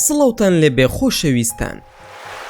سڵەوتان لێ بێ خۆشەویستان.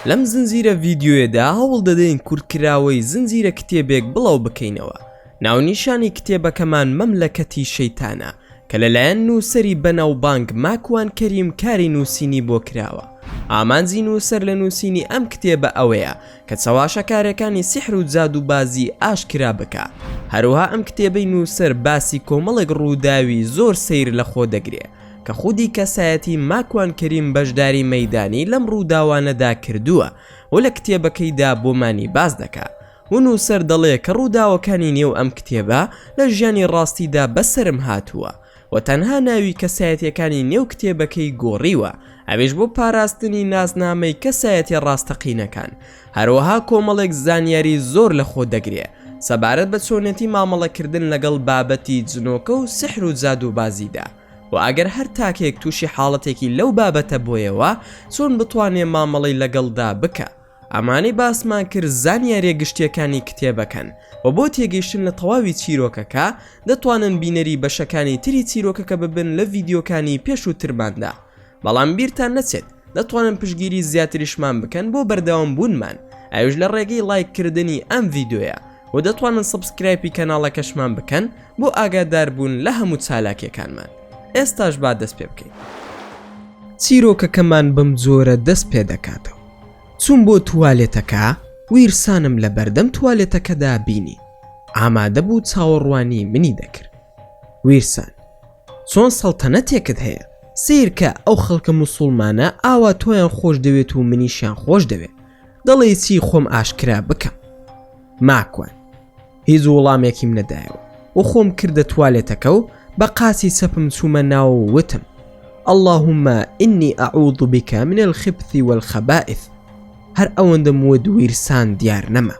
لەم زنجیرە ڤیدیۆیەدا هەوڵ دەدەین کورتکراوەی زنجیرە کتێبێک بڵاو بکەینەوە. ناونیشانی کتێبەکەمان مەملەکەتی شەیتانە کە لەلایەن نووسەری بەناوبانگ ماکوان کەریم کاری نووسینی بۆ کراوە. ئامانجی نووسەر لە نووسینی ئەم کتێبە ئەوەیە کە چاواشەکارەکانی سیحر و جاد و بازی ئاشکرا بکە. هەروها ئەم کتێبەی نووسەر باسی کۆمەڵێک ڕووداوی زۆر سەیر لە خۆ دەگرێ کە خودی کەسایەتی ماکوان کەریم بەشداری مەیدانی لەم ڕووداوانەدا کردووە و لە کتێبەکەیدا بۆمانی باز دەکا. و نووسەر دەڵێ کە ڕووداوەکانی نێو ئەم کتێبە لە ژیانی ڕاستیدا بەسرم هاتووە و تەنها ناوی کەسایەتیەکانی نێو کتێبەکەی گۆڕیوە، ئەویش بۆ پاراستنی ناسنامەی کەسایەتی ڕاستەقینەکان. هەروەها کۆمەڵێک زانیاری زۆر لە خۆ دەگرێ سەبارەت بە چۆنێتی مامەڵەکردن لەگەڵ بابەتی جنۆکە و سحر و جاد و بازیدا. و ئەگەر هەر تاکێک تووشی حاڵەتێکی لەو بابەتە بۆیەوە چۆن بتوانێ مامەڵەی لەگەڵدا بکە. ئەمانەی باسمان کرد زانیاریە گشتیەکانی کتێبەکەن و بۆ تێگەیشتن لە تەواوی چیرۆکەکە دەتوانن بینەری بەشەکانی تری چیرۆکەکە ببن لە ڤیدیۆکانی پێش و ترماندا. بەڵام بیرتان نەچێت دەتوانن پشگیری زیاتریشمان بکەن بۆ بەردەوام بوونمان، ئەوش لە ڕێگەی لایککردنی ئەم ڤیدیۆیە و دەتوانن سبسکرایبی کەناڵەکەشمان بکەن بۆ ئاگادار بوون لە هەموو چالاکیەکانمان. ئێستاش با دەست پێ بکەین. چیرۆکەکەمان بەم جۆرە دەست پێ دەکاتەوە. چوون بۆ توالێتەکە، ویرسانم لە بەردەم توالێتەکەدا بینی. ئامادە بوو چاوەڕوانی منی دەکرد. ویرسان، چۆن سەڵتەنەتێکت هەیە؟ سیر کە ئەو خەڵکە موسڵمانە ئاوا تۆیان خۆش دەوێت و منیشیان خۆش دەوێت. دەڵێ چی خۆم ئاشکرا بکەم؟ ماکوان، هیچ وەڵامێکیم نەدایەوە و خۆم کردە توالێتەکە و بە قاسی چەپم چوومە ناو و وتم: اللهم إني أعوذ بك من الخبث والخبائث. هەر ئەوەندەم وت ویرسان دیار نەما.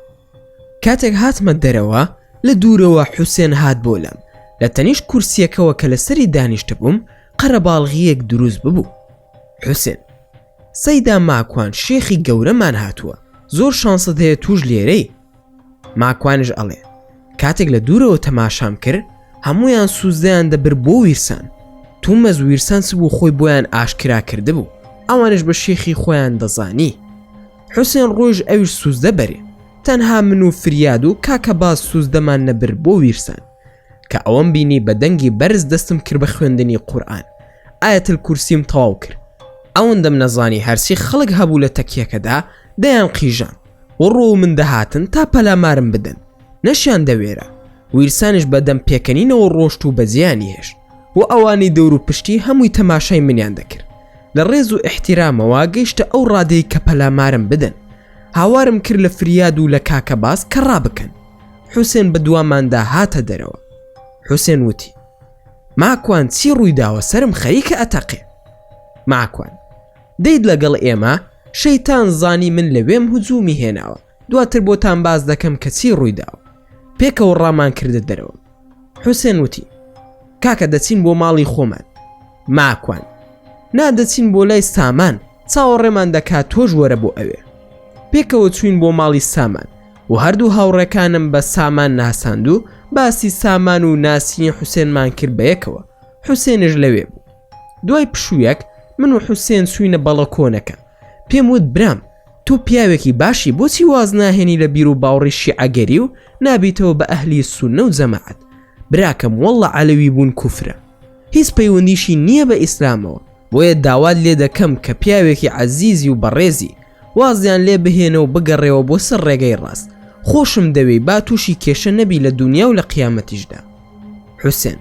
کاتێک هاتمە دەرەوە لە دوورەوە حوسێن هات بۆ لەم. لە تەنیش کورسیەکەوە کە لەسەری دانیشتە بووم قەرەباڵغیەک دروست ببوو. حوسێن، سەیدا ماکوان شێخی گەورەمان هاتووە، زۆر شانست هەیە توش لێرەی. ماکوانش ئەڵێ کاتێک لە دوورەوە تەماشام کرد هەمویان سوزدەیان دەبر بۆ ویرسان. تومەز ویرسان بوو خۆی بۆیان ئاشکرا کرده بوو، ئەوانش بە شێخی خۆیان دەزانی. حوسێن ڕۆژ ئەویش سوزدە بەرێ، تەنها من و فریاد و کاکە باز سوزدەمان نەبر بۆ ویرسان کە ئەوەم بینی بە دەنگی بەرز دەستم کرد بە خوێندنی قورئان. ئایەتل کورسیم تەواو کرد. ئەوەندەم نەزانی هەرچی خەڵک هەبوو لە تەکیەکەدا دەیان قیژان و ڕۆ من دەهاتن تا پەلامارم بدەن، نەشیان دەوێرە. ویرسانش بەدەم پێکەنینەوە ڕۆشت و بەزیانی هێشت و ئەوانی دەور و پشتی هەمووی تەماشای منیان دەکرد. لە ڕێز و احتیرامەوە گەیشتە ئەو ڕادەی کە پەلامارم بدەن. هاوارم کرد لە فریاد و لە کاکە باز کە ڕابکەن. حوسێن بە دواماندا هاتە دەرەوە. حوسێن وتی: ماکوان، چی ڕوویداوە؟ سرم خەریکە ئەتەقێ. ماکوان: دەید لەگەڵ ئێمە شەیتان زانی من لەوێم هجومی هێناوە، دواتر بۆتان باز دەکەم کە چی ڕوویداوە. پێکەوە ڕامان کردە دەرەوە. حوسێن وتی: کاکە دەچین بۆ ماڵی خۆمان. ماکوان: نادەچین بۆ لای سامان، چاوەڕێمان دەکات تۆش وەرە بۆ ئەوێ. پێکەوە چوین بۆ ماڵی سامان و هەردوو هاوڕێکانم بە سامان ناساند و باسی سامان و ناسینی حوسێنمان کرد بەیەکەوە. حوسێنش لەوێ بوو. دوای پشوویەک من و حوسێن چوینە بەڵەکۆنەکە. پێم وت: برام، تۆ پیاوێکی باشی، بۆچی واز ناهێنی لە بیر و باوڕی شیعەگەری و نابیتەوە بە ئەهلی سوننە و جەماعەت؟ براکەم، وەڵڵە عەلەوی بوون کوفرە، هیچ پەیوەندیشی نییە بە ئیسلامەوە. بۆیە داوات لێ دەکەم کە پیاوێکی عەزیزی و بەڕێزی وازیان لێ بهێنە و بگەڕێەوە بۆ سەر ڕێگەی ڕاست. خۆشم دەوێ با تووشی کێشە نەبی لە دونیا و لە قیامەتیشدا. حوسێن: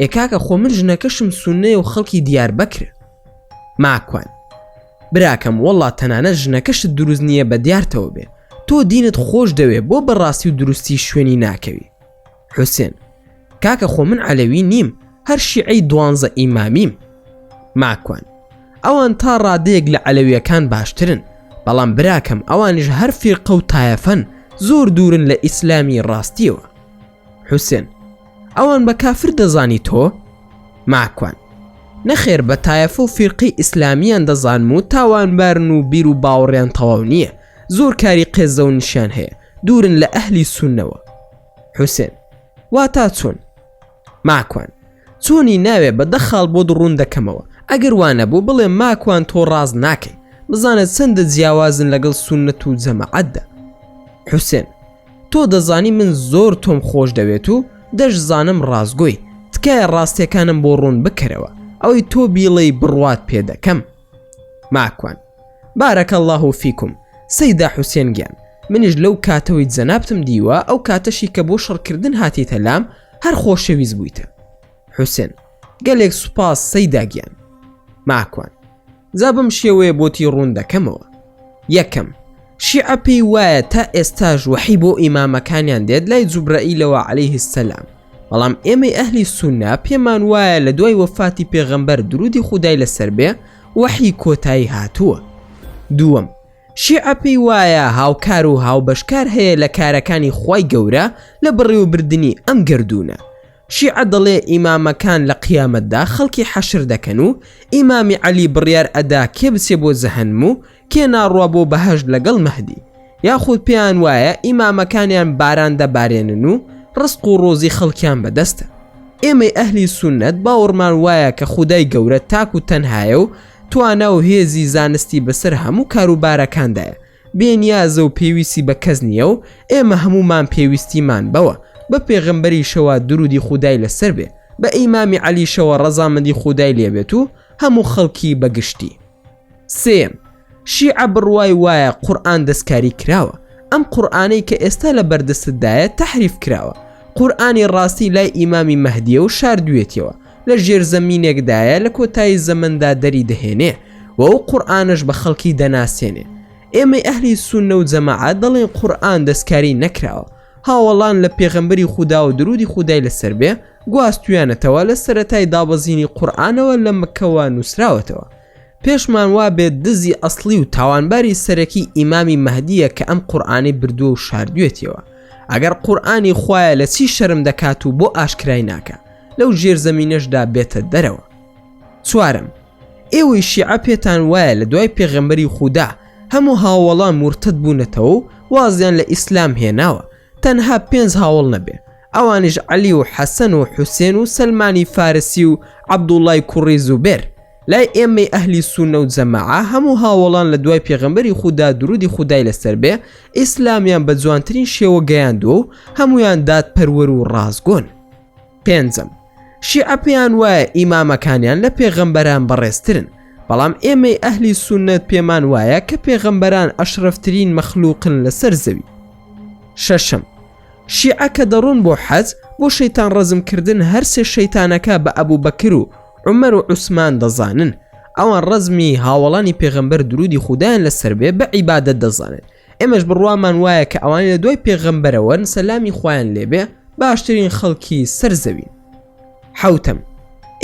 ئێکاکە خۆ من ژنەکەشم سوننەیە و خەڵکی دیار بەکرە. ماکوان: براکەم، وەڵڵا تەنانەت ژنەکەشت دروست نییە بە دیارتەوە بێ، تۆ دینت خۆش دەوێ بۆ بەڕاستی و دروستی شوێنی ناکەوی. حوسێن: کاکە خۆ من عەلەوی نیم، هەر شیعەی 12 ئیمامیم. ماکوان: ئەوان تا ڕادەیەک لە عەلەویەکان باشترن، بەڵام براکەم ئەوانش هەر فیرقە و تایەفەن، زۆر دوورن لە ئیسلامی ڕاستیەوە. حوسێن: ئەوان بە کافر دەزانی تۆ؟ ماکوان: نەخێر، بە تایەفە و فیرقی ئیسلامیان دەزانم و تاوانبارن و بیر و باوەڕیان تەواو نییە، زۆر کاری قێزە و نیشان هەیە، دوورن لە ئەهلی سوننەوە. حوسێن: واتا چۆن؟ ماکوان: چۆنی ناوێ بە دەخاڵ بۆ دڕوون دەکەمەوە، ئەگەر وانە بوو بڵێ ماکوان تۆ ڕاز ناکەی، بزانێت چەندە جیاوازن لەگەڵ سونەت و جەماعەتدا. حوسێن: تۆ دەزانی من زۆر تۆم خۆش دەوێت و دەشزانم ڕازگۆی، تکایە ڕاستیەکانم بۆ ڕوون بکەرەوە، ئەوەی تۆ بیڵێی بڕوات پێ دەکەم. ماکوان: بارەکە الله فیکم سەیدا حوسێن گیان، منیش لەو کاتەوەی جەنابتم دیوە ئەو کاتەشی کە بۆ شەڕکردن هاتیتە لام هەر خۆشەویست بوویتە. حوسێن: گەلێک سوپاس سەیدا گیان. ماکوان: جا بەم شێوەیە بۆتی ڕوون دەکەمەوە. یەکەم، شیعە پێی وایە تا ئێستاش وحی بۆ ئیمامەکانیان دێت لای جوبرائیلەوە عەلەیهی سەلام، بەڵام ئێمەی ئەهلی سوننا پێمان وایە لە دوای وەفاتی پێغەمبەر درودی خودای لەسەر بێ وحی کۆتایی هاتووە. دووەم، شیعە پێی وایە هاوکار و هاوبەشکار هەیە لە کارەکانی خوای گەورە لە بڕێوەبردننی ئەم گردونە. شیعە دەڵێ ئیمامەکان لە قیامەتدا خەڵکی حەشر دەکەن و ئیمامی عەلی بڕیار ئەدا کێ بچێ بۆ جەهەنم و کێ ناڕوا بۆ بەهەشت لەگەڵ مەهدی، یاخود پێیان وایە ئیمامەکانیان باران دەبارێنن و ڕزق و ڕۆزی خەڵکیان بەدەستە. ئێمەی ئەهلی سونەت باوەڕمان وایە کە خودای گەورە تاک و تەنهایە و توانە و هێزی زانستی بەسەر هەموو کاروبارەکاندایە، بێنیازە و پێویستی بە کەس نییە و ئێمە هەمومان پێویستیمان بەوە بە پێغەمبەری شەوە درودی خودای لەسەر بێ، بە ئیمامی عەلی شەوە ڕەزامەندی خودای لێبێت و هەموو خەڵکی بەگشتی. سێم، شیعە بڕوای وایە قورئان دەستکاری کراوە، ئەم قورئانەی کە ئێستا لە بەردەستدایە تەحریف کراوە، قورئانی ڕاستی لای ئیمامی مەهدیە و شاردوێتەوە، لە ژێر زەمینێکدایە لە کۆتایی زەمەندا دەری دەهێنێ و ئەو قورئانش بە خەڵکی دەناسێنێ. ئێمەی ئەهلی سوننە و جەماعەت دەڵێن قورئان دەستکاری نەکراوە، هاوڵان لە پێغەمبەری خودا و درودی خودای لەسەر بێ گواستویانەتەوە لە سەرەتای دابەزینی قورئانەوە لە مەککەوە نووسراوەتەوە. پێشمان وا بێت دزی ئەسڵی و تاوانباری سەرەکی ئیمامی مەهدیە کە ئەم قورئانەی بردووە و شاردوێتەوە. ئەگەر قورئانی خوایە لە چی شەرم دەکات و بۆ ئاشکرای ناکە، لەو ژێر زەمینەشدا بێتە دەرەوە. چوارم، ئێوەی شیعە پێتان وایە لە دوای پێغەمبەری خودا هەموو هاوڵان مرتد بوونەتەوە و وازیان لە ئیسلام هێناوە، تەنها 5 هاوڵ نەبێ، ئەوانش عەلی و حەسەن و حوسێن و سەلمانی فارسی و عەبدوڵای کوڕی زوبێر. لای ئێمەی ئەهلی سوننە و جەماعە هەموو هاوڵان لە دوای پێغەمبەری خودا درودی خودای لەسەر بێ ئیسلامیان بە جوانترین شێوە گەیاندووە و هەمویان دادپەروەر و ڕازگۆن. پێنجەم، شیعە پێیان وایە ئیمامەکانیان لە پێغەمبەران بەڕێزترن، بەڵام ئێمەی ئەهلی سوننەت پێمان وایە کە پێغەمبەران ئەشرەفترین مەخلوقن لەسەر زەوی. شەشەم، شیعە کە دەڕۆن بۆ حەج بۆ شەیتان ڕەزمکردن هەر سێ شەیتانەکە بە ئەبوو بەکر و عومەر و عوسمان دەزانن، ئەوان ڕەزمی هاوڵانی پێغەمبەر درودی خودایان لەسەر بێ بە عیبادەت دەزانن. ئێمەش بڕوامان وایە کە ئەوانی لە دوای پێغەمبەرەوەن سەلامی خۆیان لێبێ باشترین خەڵکی سەر زەوین. حەوتەم،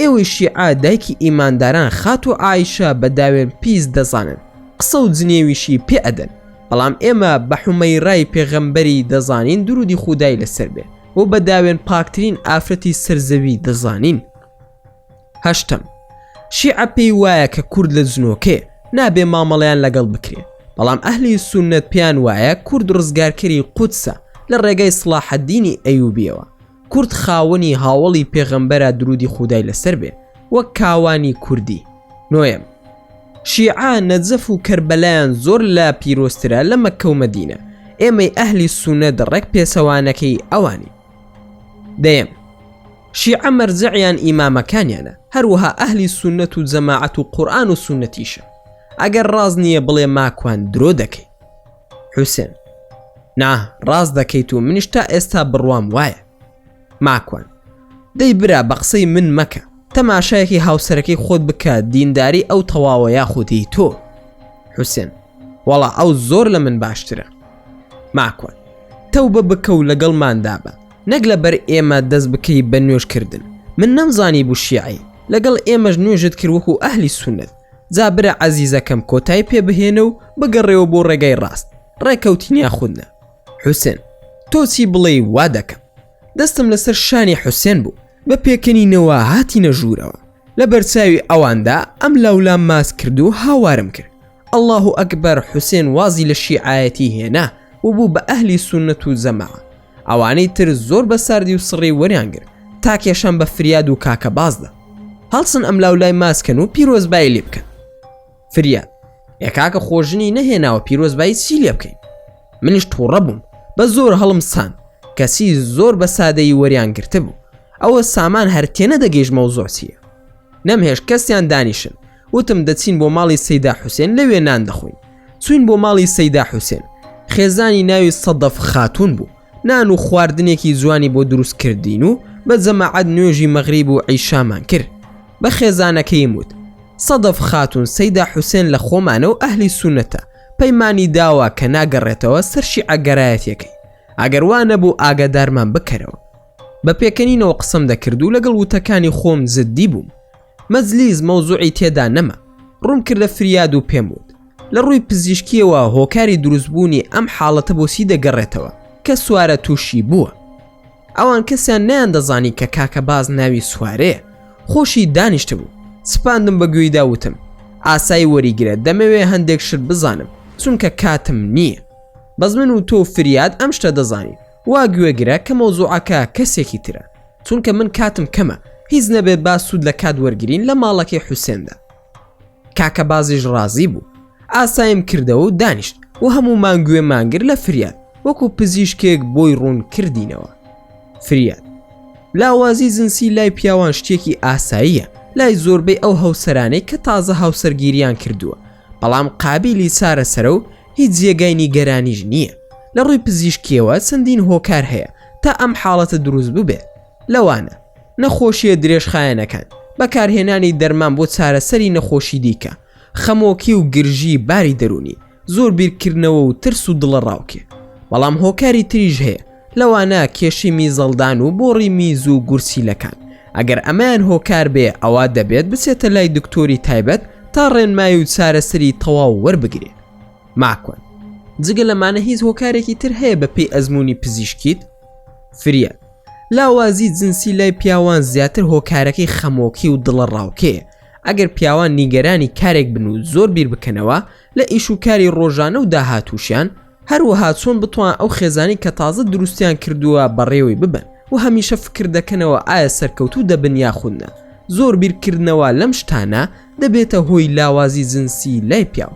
ئێوەی شیعە دایکی ئیمانداران خات و عایشە بە داوێن پیس دەزانن، قسە و جنێویشی پێ ئەدەن، بەڵام ئێمە بە حومەیرای پێغەمبەری دەزانین درودی خودای لەسەر بێ و بە داوێن پاکترین ئافرەتی سەرزەوی دەزانین. هەشتم، شیعە پێی وایە کە کورد لە جنۆکێ نابێ مامەڵەیان لەگەڵ بکرێ، بەڵام ئەهلی سوننەت پێیان وایە کورد ڕزگارکەری قودسە لە ڕێگەی سڵاحەددینی ئەیوبیەوە. کورد خاوەنی هاوڵی پێغەمبەرە درودی خودای لەسەر بێ وەک کاوانی کوردی. نۆیەم، شیعە نەجەف و کەربەلایان زۆر لە پیرۆسترە لە مەککە و مەدینە، ئێمەی ئەهلی سوننەت ڕێک پێسەوانەکەی ئەوانی. دەیەم، شیعە مەرجعیان ئیمامەکانیانە، هەروەها ئەهلی سوننەت و جەماعەت و قورئان و سوننەتیشە. ئەگەر ڕاز نییە بڵێ ماکوان درۆ دەکەی. حوسێن: نا، ڕاز دەکەیت و منیش تا ئێستا بڕوام وایە. ماکوان: دەی برا بە قسەی من مەکە، تەماشایەکی هاوسەرەکەی خۆت بکە دینداری ئەو تەواوە یاخودی تۆ. حوسێن: وەڵا ئەو زۆر لە من باشترە. ماکوان: تەوبە بکە و لەگەڵماندا بە، نەک لەبەر ئێمە دەست بکەی بە نوێژکردن. من نەمزانی بوو شیعی، لەگەڵ ئێمەش نوێژت کرد وەکو ئەهلی سوننەت. جا برا عەزیزەکەم کۆتایی پێ بهێنە و بگەڕێەوە بۆ ڕێگەی ڕاست، ڕێکەوتینیا خودنە. حوسێن: تۆ چی بڵێ وا دەکەم. دەستم لەسەر شانی حوسێن بوو، بە پێکەنینەوە هاتینە ژوورەوە. لە بەرچاوی ئەواندا ئەم لاولام ماس کرد و هاوارم کرد. ئەڵڵاهو ئەکبەر. حوسێن وازی لە شیعایەتی هێنا و بوو بە ئەهلی سوننەت و جەماعە. ئەوانەی تر زۆر بە ساردی و سڕی وەریانگر، تا کێشان بە فریاد و کاکە بازدا. هەڵسن ئەم لاولای ماسکەن و پیرۆزبایی لێ بکەن. فریاد یەکاکە خۆژنی نەهێناوە پیرۆزبایی چی لێ بکەین؟ منیش تووڕە بووم بە زۆر هەڵم سان کەسی زۆر بە سادەیی وەریان گرتە بوو. ئەوە سامان هەر تێنە دەگەیشت مەوزوع چییە. نەمهێش کەسیان دانیشن وتم دەچین بۆ ماڵی سەیدا حوسێن لەوێ نان دەخۆین. چوین بۆ ماڵی سەیدا حوسێن. خێزانی ناوی سەدەف خاتون بوو. نان و خواردنێکی جوانی بۆ دروست کردین و بە جەماعەت نوێژی مەغریب و عیشامان کرد. بە خێزانەکەی وت سەدەف خاتون سەیدا حوسێن لە خۆمانە و ئەهلی سونەتە پەیمانی داوا کە ناگەڕێتەوە سەر شیعە گەرایەتیەکەی. ئەگەر وا نەبوو ئاگادارمان بکەرەوە. بە پێکەنینەوە قسەم دەکرد و لەگەڵ وتەکانی خۆم زدی بووم. مەجلیس مەوزوعی تێدا نەما. ڕوون کرد لە فریاد و پێم وت لە ڕووی پزیشکیەوە هۆکاری دروستبوونی ئەم حاڵەتە بۆ چی دەگەڕێتەوە کە سوارە تووشی بووە. ئەوان کەسیان نەیان دەزانی کە کاکە باز ناوی سوارەیە. خۆشی دانیشتە بوو. سپاندم بە گوێیدا وتم ئاسایی وەریگرێت دەمەوێ هەندێک شت بزانم چونکە کاتم نییە. بەس من و تۆ فریاد ئەم شتە دەزانین. وا گوێگرە کە مەوزوعەکە کەسێکی ترە چونکە من کاتم کەمە هیچ نەبێت با سوود لە کات وەرگرین لە ماڵەکەی حوسێندا. کاکە بازیش ڕازی بوو. ئاسایم کردەوە و دانیشت و هەمومان گوێمانگر لە فریاد وەکو پزیشکێک بۆی ڕوون کردینەوە. فریاد لاوازی جنسی لای پیاوان شتێکی ئاساییە لای زۆربەی ئەو هەوسەرانەی کە تازە هاوسەرگیریان کردووە بەڵام قابلی سارە سەرە و هیچ جێگای نیگەرانیش نییە. لە ڕووی پزیشکیەوە چەندین هۆکار هەیە تا ئەم حاڵەتە دروست ببێت. لەوانە نەخۆشیە درێژخایەنەکان بەکارهێنانی دەرمان بۆ چارەسەری نەخۆشی دیکە خەمۆکی و گرژی باری دەرونی زۆر بیرکردنەوە و ترس و دڵە ڕاوکێ. بەڵام هۆکاری تریژ هەیە لەوانە کێشی میزەڵدان و بۆڕی میز و گورسیلەکان. ئەگەر ئەمایان هۆکار بێ ئەوا دەبێت بچێتە لای دکتۆری تایبەت تا ڕێنمایی و چارەسەری تەواو وەربگرێ. ماکۆن جگە لەمانە هیچ هۆکارێکی تر هەیە بە پێی ئەزمموی پزیشکیت؟ فریاد لاوازی جنسی لای پیاوان زیاتر هۆکارەکەی خەمۆکی و دڵە ڕاوکەیە. ئەگەر پیاوان نیگەرانی کارێک بن و زۆر بیر بکەنەوە لە ئیش و کاری ڕۆژانە و داهاتووشیان هەروەها چۆن بتوان ئەو خێزانی کە تازە دروستیان کردووە بەڕێوەی ببن و هەمیشە فکر دەکەنەوە ئایا سەرکەوتوو دەبن یاخودنە. زۆر بیرکردنەوە لەم شتانە دەبێتە هۆی لاوازی جنسی لای پیاو.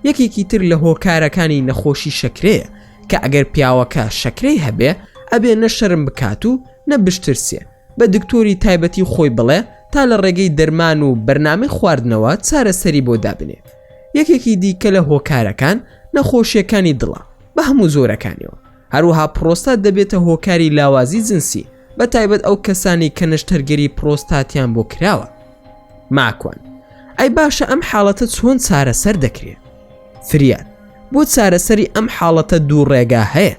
یەکێکی تر لە هۆکارەکانی نەخۆشی شەکرەیە کە ئەگەر پیاوەکە شەکرەی هەبێ ئەبێ نەشەرم بکات و نەبشترسێ بە دکتۆری تایبەتی خۆی بڵێ تا لە ڕێگەی دەرمان و بەرنامەی خواردنەوە چارەسەری بۆ دابنێ. یەکێکی دیکە لە هۆکارەکان نەخۆشیەکانی دڵە بە هەموو زۆرەکانیەوە. هەروەها پرۆستات دەبێتە هۆکاری لاوازی جنسی بە تایبەت ئەو کەسانی کە نەشتەرگەری پرۆستاتیان بۆ کراوە. ماکۆن ئەی باشە ئەم حاڵەتە چۆن چارەسەر دەکرێت؟ فریاد بۆ چارەسەری ئەم حاڵەتە دوو ڕێگا هەیە.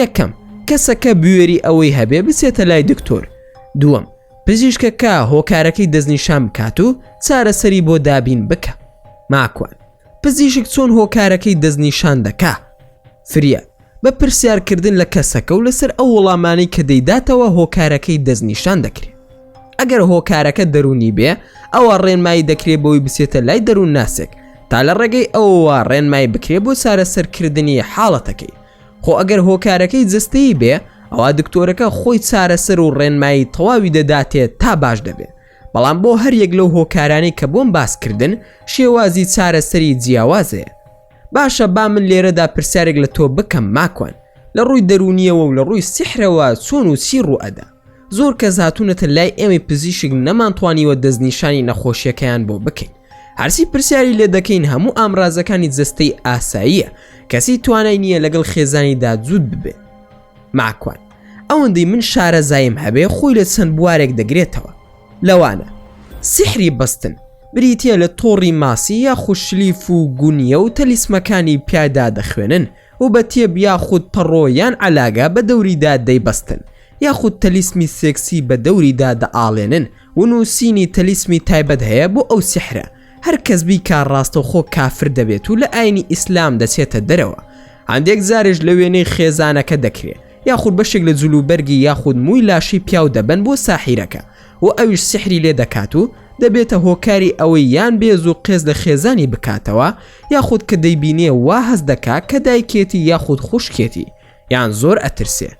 یەکەم کەسەکە بوێری ئەوەی هەبێ بچێتە لای دکتۆر. دووەم پزیشکەکە هۆکارەکەی دەستنیشان بکات و چارەسەری بۆ دابین بکە. ماکۆن پزیشک چۆن هۆکارەکەی دەستنیشان دەکا؟ فریاد بە پرسیارکردن لە کەسەکە و لەسەر ئەو وەڵامانی کە دەیداتەوە هۆکارەکەی دەستنیشان دەکرێت. ئەگەر هۆکارەکە دەرونی بێ ئەوە ڕێنمایی دەکرێت بۆی بچێتە لای دەروون ناسێک تا لە ڕێگەی ئەوە ڕێنمایی بکرێت بۆ چارەسەرکردنی حاڵەتەکەی. خۆ ئەگەر هۆکارەکەی جستەیی بێ ئەوە دکتۆرەکە خۆی چارەسەر و ڕێنمایی تەواوی دەداتێت تا باش دەبێت. بەڵام بۆ هەر یەک لەو هۆکارانی کە بۆم باسکردن شێوازی چارەسەری جیاوازەیە. باشە با من لێرەدا پرسیارێک لە تۆ بکەم ماکۆن لە ڕووی دەرونیەوە و لە ڕووی سیحرەوە چۆن و چی ڕوئەدا؟ زۆر کەس هاتوونەتە لای ئێمەی پزیشک نەمانتوانیوە دەستنیشانی نەخۆشیەکەیان بۆ بکەین. هەرسی پرسیاری لێ دەکەین هەموو ئامرازەکانی جستەی ئاساییە کەسی توانای نییە لەگەڵ خێزانیدا جوود ببێ. ماکۆن ئەوەندەی من شارەزایم هەبێ خۆی لە چەند بوارێک دەگرێتەوە. لەوانە سیحری بەستن بریتە لە تۆڕی ماسی یا خوشلیف و گونیە و تەلیسمەکانی پیادا دەخوێنن و بە تێب یاخود پەڕۆ یان عەلاگە بە دەوریدا دەیبەستن یاخود تەلیسمی سێکسی بە دەوریدا دەئاڵێنن و نووسینی تەلیسمی تایبەت هەیە بۆ ئەو سیحرە. هەر کەس بیکار ڕاستەوخۆ کافر دەبێت و لە ئاینی ئیسلام دەچێتە دەرەوە. هەندێک زارێژ لە وێنەی خێزانەکە دەکرێت یاخود بەشێک لە جلوبەرگی یاخود مووی لاشی پیاو دەبن بۆ ساحیرەکە و ئەویش سحری لێ دەکات و دەبێتە هۆکاری ئەوەی یان بێز و قێز لە خێزانی بکاتەوە یاخود کە دەیبینێ وا هەز دەکات کە دایکێتی یاخود خوشکێتی یان زۆر ئەترسێ.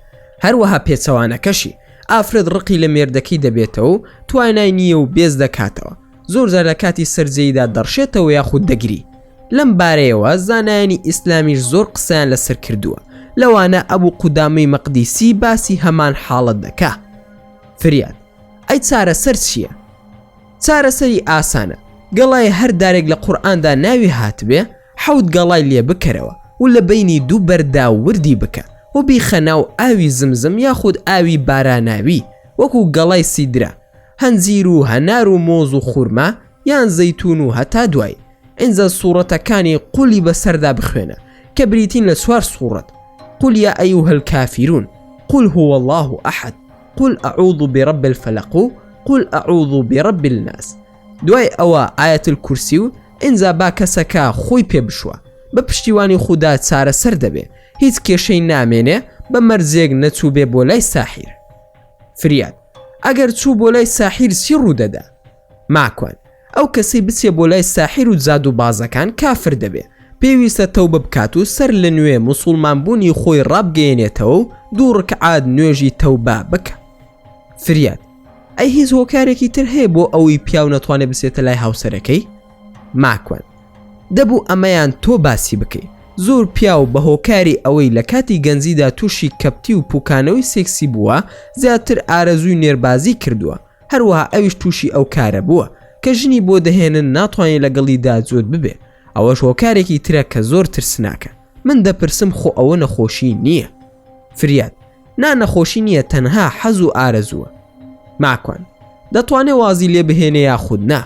هەروەها پێچەوانەکەشی ئافرەت ڕقی لە مێردەکەی دەبێتەوە توانای نییە و بێز دەکاتەوە زۆر جار لە کاتی سەرجەیدا دەڕشێتەوە یاخود دەگری لەم بارەیەوە زانایانی ئیسلامیش زۆر قسەیان لەسەر کردووە لەوانە ئەبوو قودامەی مەقدیسی باسی هەمان حاڵەت دەکا فریاد ئەی چارەسەر چییە؟ چارەسەری ئاسانە گەڵای هەر دارێک لە قورئاندا ناوی هاتبێ حەوت گەڵای لێ بکەرەوە و لە بینی دوو بەردا وردی بکە و بیخە ناو ئاوی زمزم یاخود ئاوی باراناوی وەکو گەڵای سیدرا هەنزیر و هەنار و مۆز و خورما یان زەیتون و هەتا دوای ئینجا سوورەتەکانی قولی بەسەردا بخوێنە کە بریتین لە چوار سوورەت قل يا أيها الكافرون قل هو الله أحد قل أعوذ برب الفلق قل أعوذ برب الناس دوای ئەوە ئاەت الکورسی و ئینجا با کەسەکە خۆی پێ بشوە بە پشتیوانی خوددا چارەسەر دەبێ هیچ کێشەی نامێنێ بە مەرجێک نەچوو بێ بۆ لای ساحیر فریاد ئەگەر چوو بۆ لای ساحیر چی ڕوودەدا؟ ماکوان ئەو کەسەی بچێ بۆ لای ساحیر و جاد و بازەکان کافر دەبێ پێویستە تەوبە بکات و سەر لە نوێ موسڵمان بوونی خۆی ڕابگەێنێتەوە و دوو ڕکعات نوێژی تەوبە بکە فریاد ئەی هیچ هۆکارێکی تر هەیە بۆ ئەوەی پیاو نەتوانێت بچێتە لای هاوسەرەکەی؟ ماکوان دەبوو ئەمەیان تۆ باسی بکەی زۆر پیاو بە هۆکاری ئەوەی لە کاتی گەنجیدا تووشی کەپتی و پوکانەوەی سێکسی بووە زیاتر ئارەزووی نێربازی کردووە هەروەها ئەویش تووشی ئەو کارە بووە کە ژنی بۆ دەهێنن ناتوانێت لەگەڵیدا جۆت ببێ ئەوەش هۆکارێکی ترە کە زۆر ترسناکە من دەپرسم خۆ ئەوە نەخۆشی نییە؟ فریاد نەخۆشی نییە تەنها حەز و ئارەزووە ماکوان دەتوانێت وازی لێ بهێنێ یاخود نا؟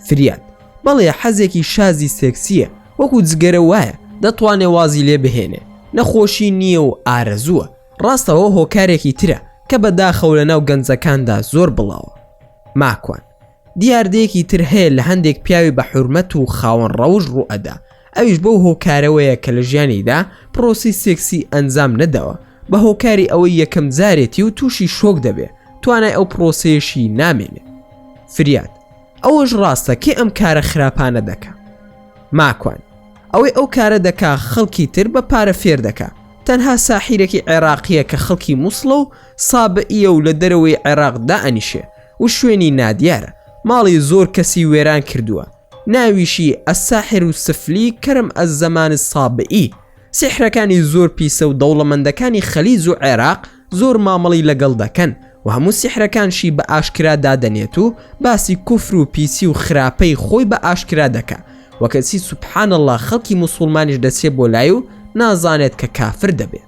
فریاد بەڵێ حەزێکی شازی سێکسیە وەکو جگەرە وایە دەتوانێت وازی لێ بهێنێ نەخۆشی نییە و ئارەزووە ڕاستەوە هۆکارێکی ترە کە بەداخەو لە ناو گەنجەکاندا زۆر بڵاوە ماکوان دیاردەیەکی تر هەیە لە هەندێک پیاوی بە حورمەت و خاوەن ڕەوژ ڕوئەدا ئەویش بەو هۆکارەوەیە کە لە ژیانیدا پرۆسی سێکسی ئەنجام نەداوە بە هۆکاری ئەوەی یەکەم جارێتی و تووشی شۆک دەبێ توانای ئەو پرۆسەیەشی نامێنێ فریاد ئەوەش ڕاستە کێ ئەم کارە خراپانە دەکا؟ ماکوان ئەوەی ئەو کارە دەکا خەڵکی تر بە پارە فێر دەکا تەنها ساحیرێکی عێراقیە کە خەڵکی مووسڵە و سابئیە و لە دەرەوەی عێراقدا ئەنیشێ و شوێنی نادیارە ماڵی زۆر کەسی وێران کردووە ناویشی ئەساحر و سفلی کەرم ئەزەمان سابئی سحرەکانی زۆر پیسە و دەوڵەمەندەکانی خەلیج و عێراق زۆر مامەڵی لەگەڵ دەکەن و هەموو سحرەکانشی بە ئاشکرا دادەنێت و باسی کوفر و پیسی و خراپەی خۆی بە ئاشکرا دەکا وەکەسی سوبحان الله خەڵکی موسڵمانیش دەچێت بۆ لای و نازانێت کە کافر دەبێت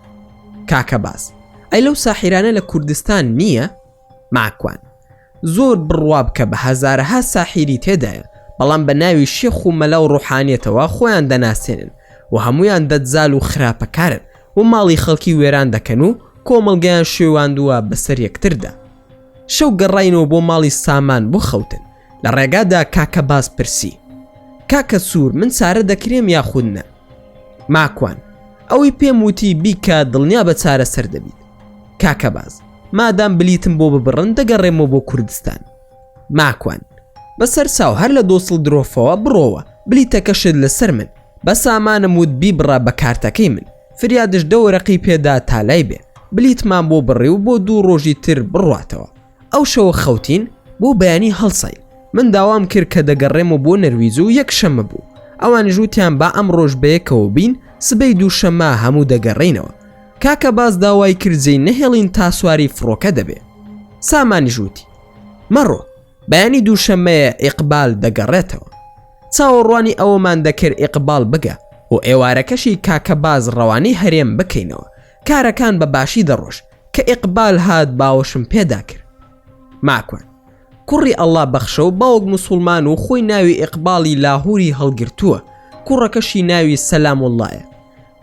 کاکە باس ئەی لەو ساحیرانە لە کوردستان نییە؟ ماکوان زۆر بڕوا بکە بە هەزارەها ساحیری تێدایە بەڵام بە ناوی شێخ و مەلا و ڕوحانیەتەوە خۆیان دەناسێنن و هەمویان دەجزال و خراپەکارن و ماڵی خەڵکی وێران دەکەن و کۆمەڵگەیان شێواندووە بەسەر یەکتردا شەو گەڕاینەوە بۆ ماڵی سامان بۆ خەوتن لە ڕێگادا کاکە باس پرسی کاکە سوور من چارە دەکرێم یاخود نە؟ ماکوان ئەوەی پێم وتی بیکە دڵنیا بە چارە سەر دەبیت کاکە باز مادام بلیتم بۆ ببڕن دەگەڕێمەوە بۆ کوردستان ماکوان بەسەر چاو هەر لە دۆسڵ درۆفەوە بڕۆوە بلیتەکەشت لەسەر من بە سامانم وت بیبڕە بە کارتەکەی من فریادش دەوەرەقی پێدا تالای بێ بلیتمان بۆ بڕێ و بۆ دوو ڕۆژی تر بڕواتەوە ئەو شەوە خەوتین بۆ بەیانی هەڵسای من داوام کرد کە دەگەڕێمەوە بۆ نەرویج و یەک شەمە بوو ئەوان ژووتیان با ئەم ڕۆژ بەیەکەوە بین سبەی دووشەمە هەموو دەگەڕێینەوە کاکە باز داوای کردجەی نەهێڵین تا سواری فڕۆکە دەبێ سامانی ژووتی مەڕۆ بەیانی دووشەمەیە ئیقبال دەگەڕێتەوە چاوەڕوانی ئەوەمان دەکرد ئیقبال بگە و ئێوارەکەشی کاکە باز ڕەوانەی هەرێم بکەینەوە کارەکان بە باشی دەڕۆژ کە ئیقبال هات باوەشم پێدا کرد ماکوان کوڕی ئەڵڵا بەخشە و باوەک موسڵمان و خۆی ناوی ئیقباڵی لاهوری هەڵگرتووە کوڕەکەشی ناوی سەلام وڵایە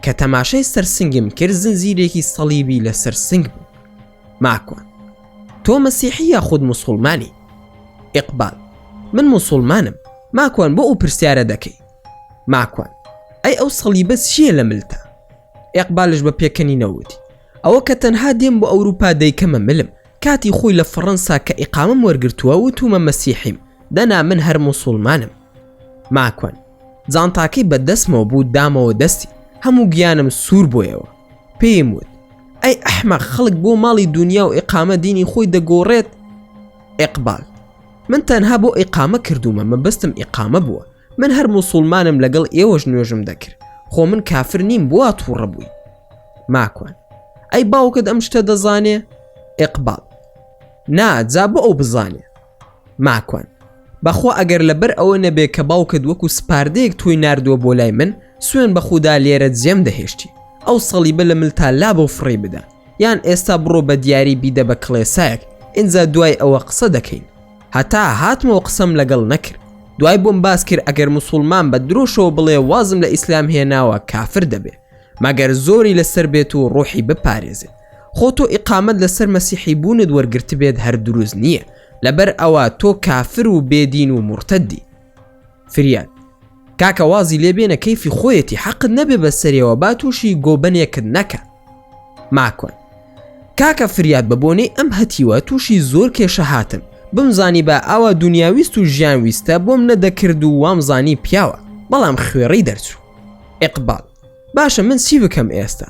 کە تەماشای سەرسنگم کرد زنجیرێکی سەلیبی لەسەر سنگ بوو ماکوان تۆ مەسیحی یاخود موسڵمانی؟ ئیقبال من موسڵمانم ماکوان بۆ ئەو پرسیارە دەکەی؟ ماکوان ئەی ئەو سەلیبە چییە لە ملتە؟ ئیقبالش بە پێکەنی نەوتی ئەوە کە تەنها دێم بۆ ئەوروپا دەیکەمە ملم کاتی خۆی لە فەڕەنسا کە ئیقامەم وەرگرتووە وتومە مەسیحیم دەنا من هەر موسڵمانم ماکوان جانتاکەی بەدەستمەوە بوو دامەوە دەستی هەموو گیانم سوور بۆیەوە پێیم وت ئەی ئەحمەق خەڵک بۆ ماڵی دنیا و ئیقامە دینی خۆی دەگۆڕێت. ئیقبال من تەنها بۆ ئیقامە کردومە، مەبەستم ئیقامە بووە. من هەر موسڵمانم لەگەڵ ئێوەش نوێژم دەکرد، خۆ من کافر نیم بۆ تووڕە بووی. ماکوان ئەی باوکت ئەم شتە دەزانێ؟ ئیقبال ناجا بۆ ئەو بزانێ. ماکوان بەخوا ئەگەر لەبەر ئەوە نەبێ کە باوکت وەکو سپاردەیەک تۆی ناردووە بۆ لای من، سوێن بە خودا لێرە جێم دەهێشتی. ئەو سەڵیبە لە ملتا لا بۆ فڕێ بدە، یان ئێستا بڕۆ بە دیاری بیدە بە کڵێسایەک، ئینجا دوای ئەوە قسە دەکەین. هەتا هاتمەوە قسەم لەگەڵ نەکرد، دوای بۆم باس کرد ئەگەر موسڵمان بە درۆشەوە بڵێ وازم لە ئیسلام هێناوە کافر دەبێ، مەگەر زۆری لەسەر بێت و ڕۆحی بپارێزێت. خۆ تۆ ئیقامەت لەسەر مەسیحی بوونت وەرگرت بێت هەر دروست نییە، لەبەر ئەوە تۆ کافر و بێدین و مرتەدی. فریاد کاکە وازی لێبێنە کەیفی خۆیەتی، حەقت نەبێ بەسەریەوە با تووشی گۆبەنێکت نەکە. ماکۆن کاکە فریاد بە بۆنەی ئەم هەتیوە تووشی زۆر کێشە هاتم، بمزانی بە ئاوا دنیاویست و ژیان ویستە بۆم نەدەکرد و وامزانی پیاوە، بەڵام خوێڕی دەرچوو. ئیقبال باشە من چی بکەم ئێستا؟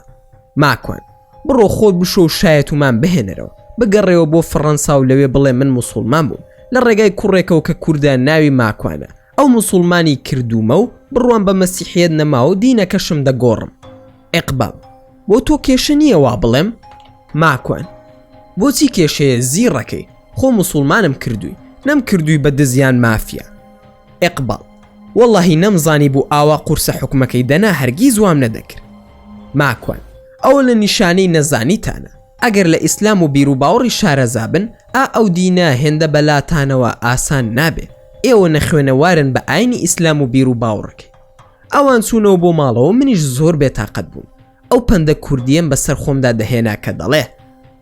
ماکۆن بڕۆ خۆت بشۆ و شایەتومان بهێنەرەوە، بگەڕێەوە بۆ فەڕەنسا و لەوێ بڵێ من موسڵمان بووم لە ڕێگای کوڕێکەوە کە کووردە ناوی ماکوانە، ئەو موسڵمانی کردومە و بڕوان بە مەسیحیەت نەما و دینەکەشم دەگۆڕم. ئیقبال بۆ تۆ کێشە نییە وا بڵێم؟ ماکوان بۆچی کێشەیە زیڕەکەی؟ خۆ موسڵمانم کردووی، نەم کردووی بە دزیان مافیا. ئیقبال وەڵڵاهی نەمزانی بوو ئاوا قورسە حکومەکەی دەنا هەرگیز وام نەدەکرد. ماکوان ئەوە لە نیشانەی نەزانیتانە، ئەگەر لە ئیسلام و بیر و باوەڕی شارەزابن ئەو دینە هێندە بەلاتانەوە ئاسان نابێ، ئێوە نەخوێنەوارن بە ئاینی ئیسلام و بیر و باوەڕەکەی. ئەوان چوونەوە بۆ ماڵەوە، منیش زۆر بێتاقەت بووم. ئەو پەندە کوردیەم بەسەر خۆمدا دەهێنا کە دەڵێ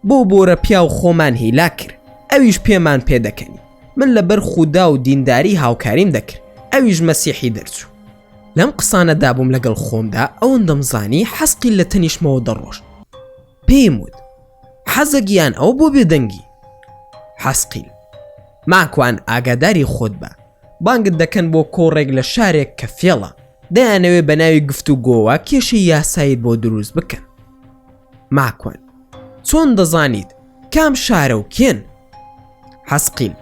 بۆ بۆرە پیا و خۆمان هیلا کرد، ئەویش پێمان پێدەکەنی. من لەبەر خودا و دینداری هاوکاریم دەکرد، ئەویش مەسیحی دەرچوو. لەم قسانە دابووم لەگەڵ خۆمدا، ئەوەندەمزانی حەسقی لە تەنیشمەوە دەڕۆشت. پێم وت حەزەگیان ئەو بۆ بێدەنگی. حەسقیل ماکوان ئاگاداری خۆت بە، بانگت دەکەن بۆ کۆڕێک لە شارێک کە فێڵە، دەیانەوێ بە ناوی گفتوگۆوە کێشەی یاسایت بۆ دروست بکەن. ماکوان چۆن دەزانیت کام شارە و کێن؟ حەسقیل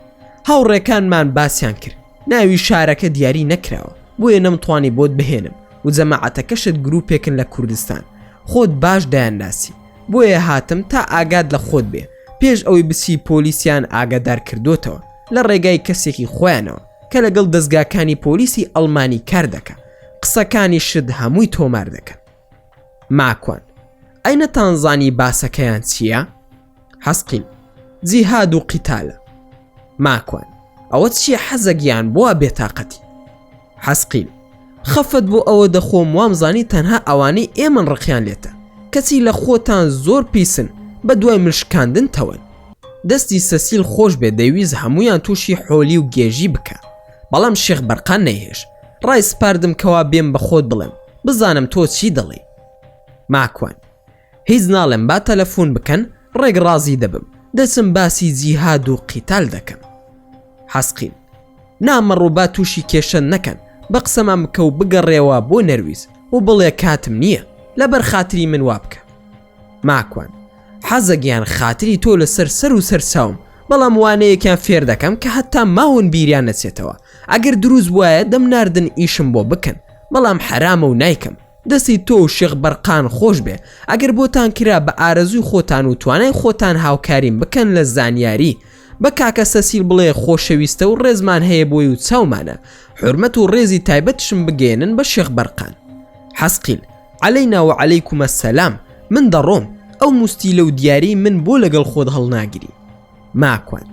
هاوڕێکانمان باسییان کرد، ناوی شارەکە دیاری نەکراوە، بۆیە نەمتوانی بۆت بهێنم و جەماعەتەکەشت گروپێکن لە کوردستان، خۆت باش دایان ناسی، بۆیە هاتم تا ئاگاد لە خۆت بێ پێش ئەوەی بچی پۆلیسیان ئاگادار کردوتەوە لە ڕێگای کەسێکی خۆیانەوە کە لەگەڵ دەستگاکانی پۆلیسی ئەڵمانی کار دەکە، قسەکانی شت هەمووی تۆمار دەکەن. ماکوان ئەی نەتانزانی باسەکەیان چییە؟ حەسقیل جیهاد و قیتالە. ماکوان ئەوە چییە حەزەگیان بووە بێتاقەتی؟ حەسقیل خەفت بۆ ئەوە دەخۆم وامزانی تەنها ئەوانەی ئێمن ڕقیان لێتە، کەچی لە خۆتان زۆر پیسن بە دوای مشکاندن تەون. دەستی سەسیل خۆش بێ، دەیویست هەمویان تووشی حۆلی و گێژی بکە، بەڵام شێخ بەرقان نەیهێش. ڕای سپاردم کەوا بێم بە خۆت بڵێم بزانم تۆ چی دەڵێ. ماکوان هیچ ناڵێم، با تەلەفۆن بکەن ڕێک ڕازی دەبم، دەچم باسی جیهاد و قیتال دەکەم. حەسقیل نامەڕوو با تووشی کێشە نەکەن، بە قسەمان بکە و بگەڕێەوە بۆ نەرویز و بڵێ کاتم نییە، لەبەر خاتری من وا بکە. ماکوان حەزەگیان خاتری تۆ لەسەر سەر و سەرچاوم، بەڵام وانەیەکیان فێر دەکەم کە هەتا ماون بیریان نەچێتەوە، ئەگەر دروست وایە دەمناردن ئیشم بۆ بکەن، بەڵام حرامە و نایکەم. دەستی تۆ و شێخ بەرقان خۆش بێ، ئەگەر بۆتان کرا بە ئارەزوی خۆتان و توانای خۆتان هاوکاریم بکەن لە زانیاری، بە کاکە سەسیل بڵێ خۆشەویستە و ڕێزمان هەیە بۆی و چاومانە، حرمەت و ڕێزی تایبەتشم بگێنن بە شێخ بەرقان. حەسقیل عەلەینا و عەلەیکومە سەلام، من دەڕۆم، ئەو موستی لەو دیاری من بۆ لەگەڵ خۆت هەڵناگیری. ماکوان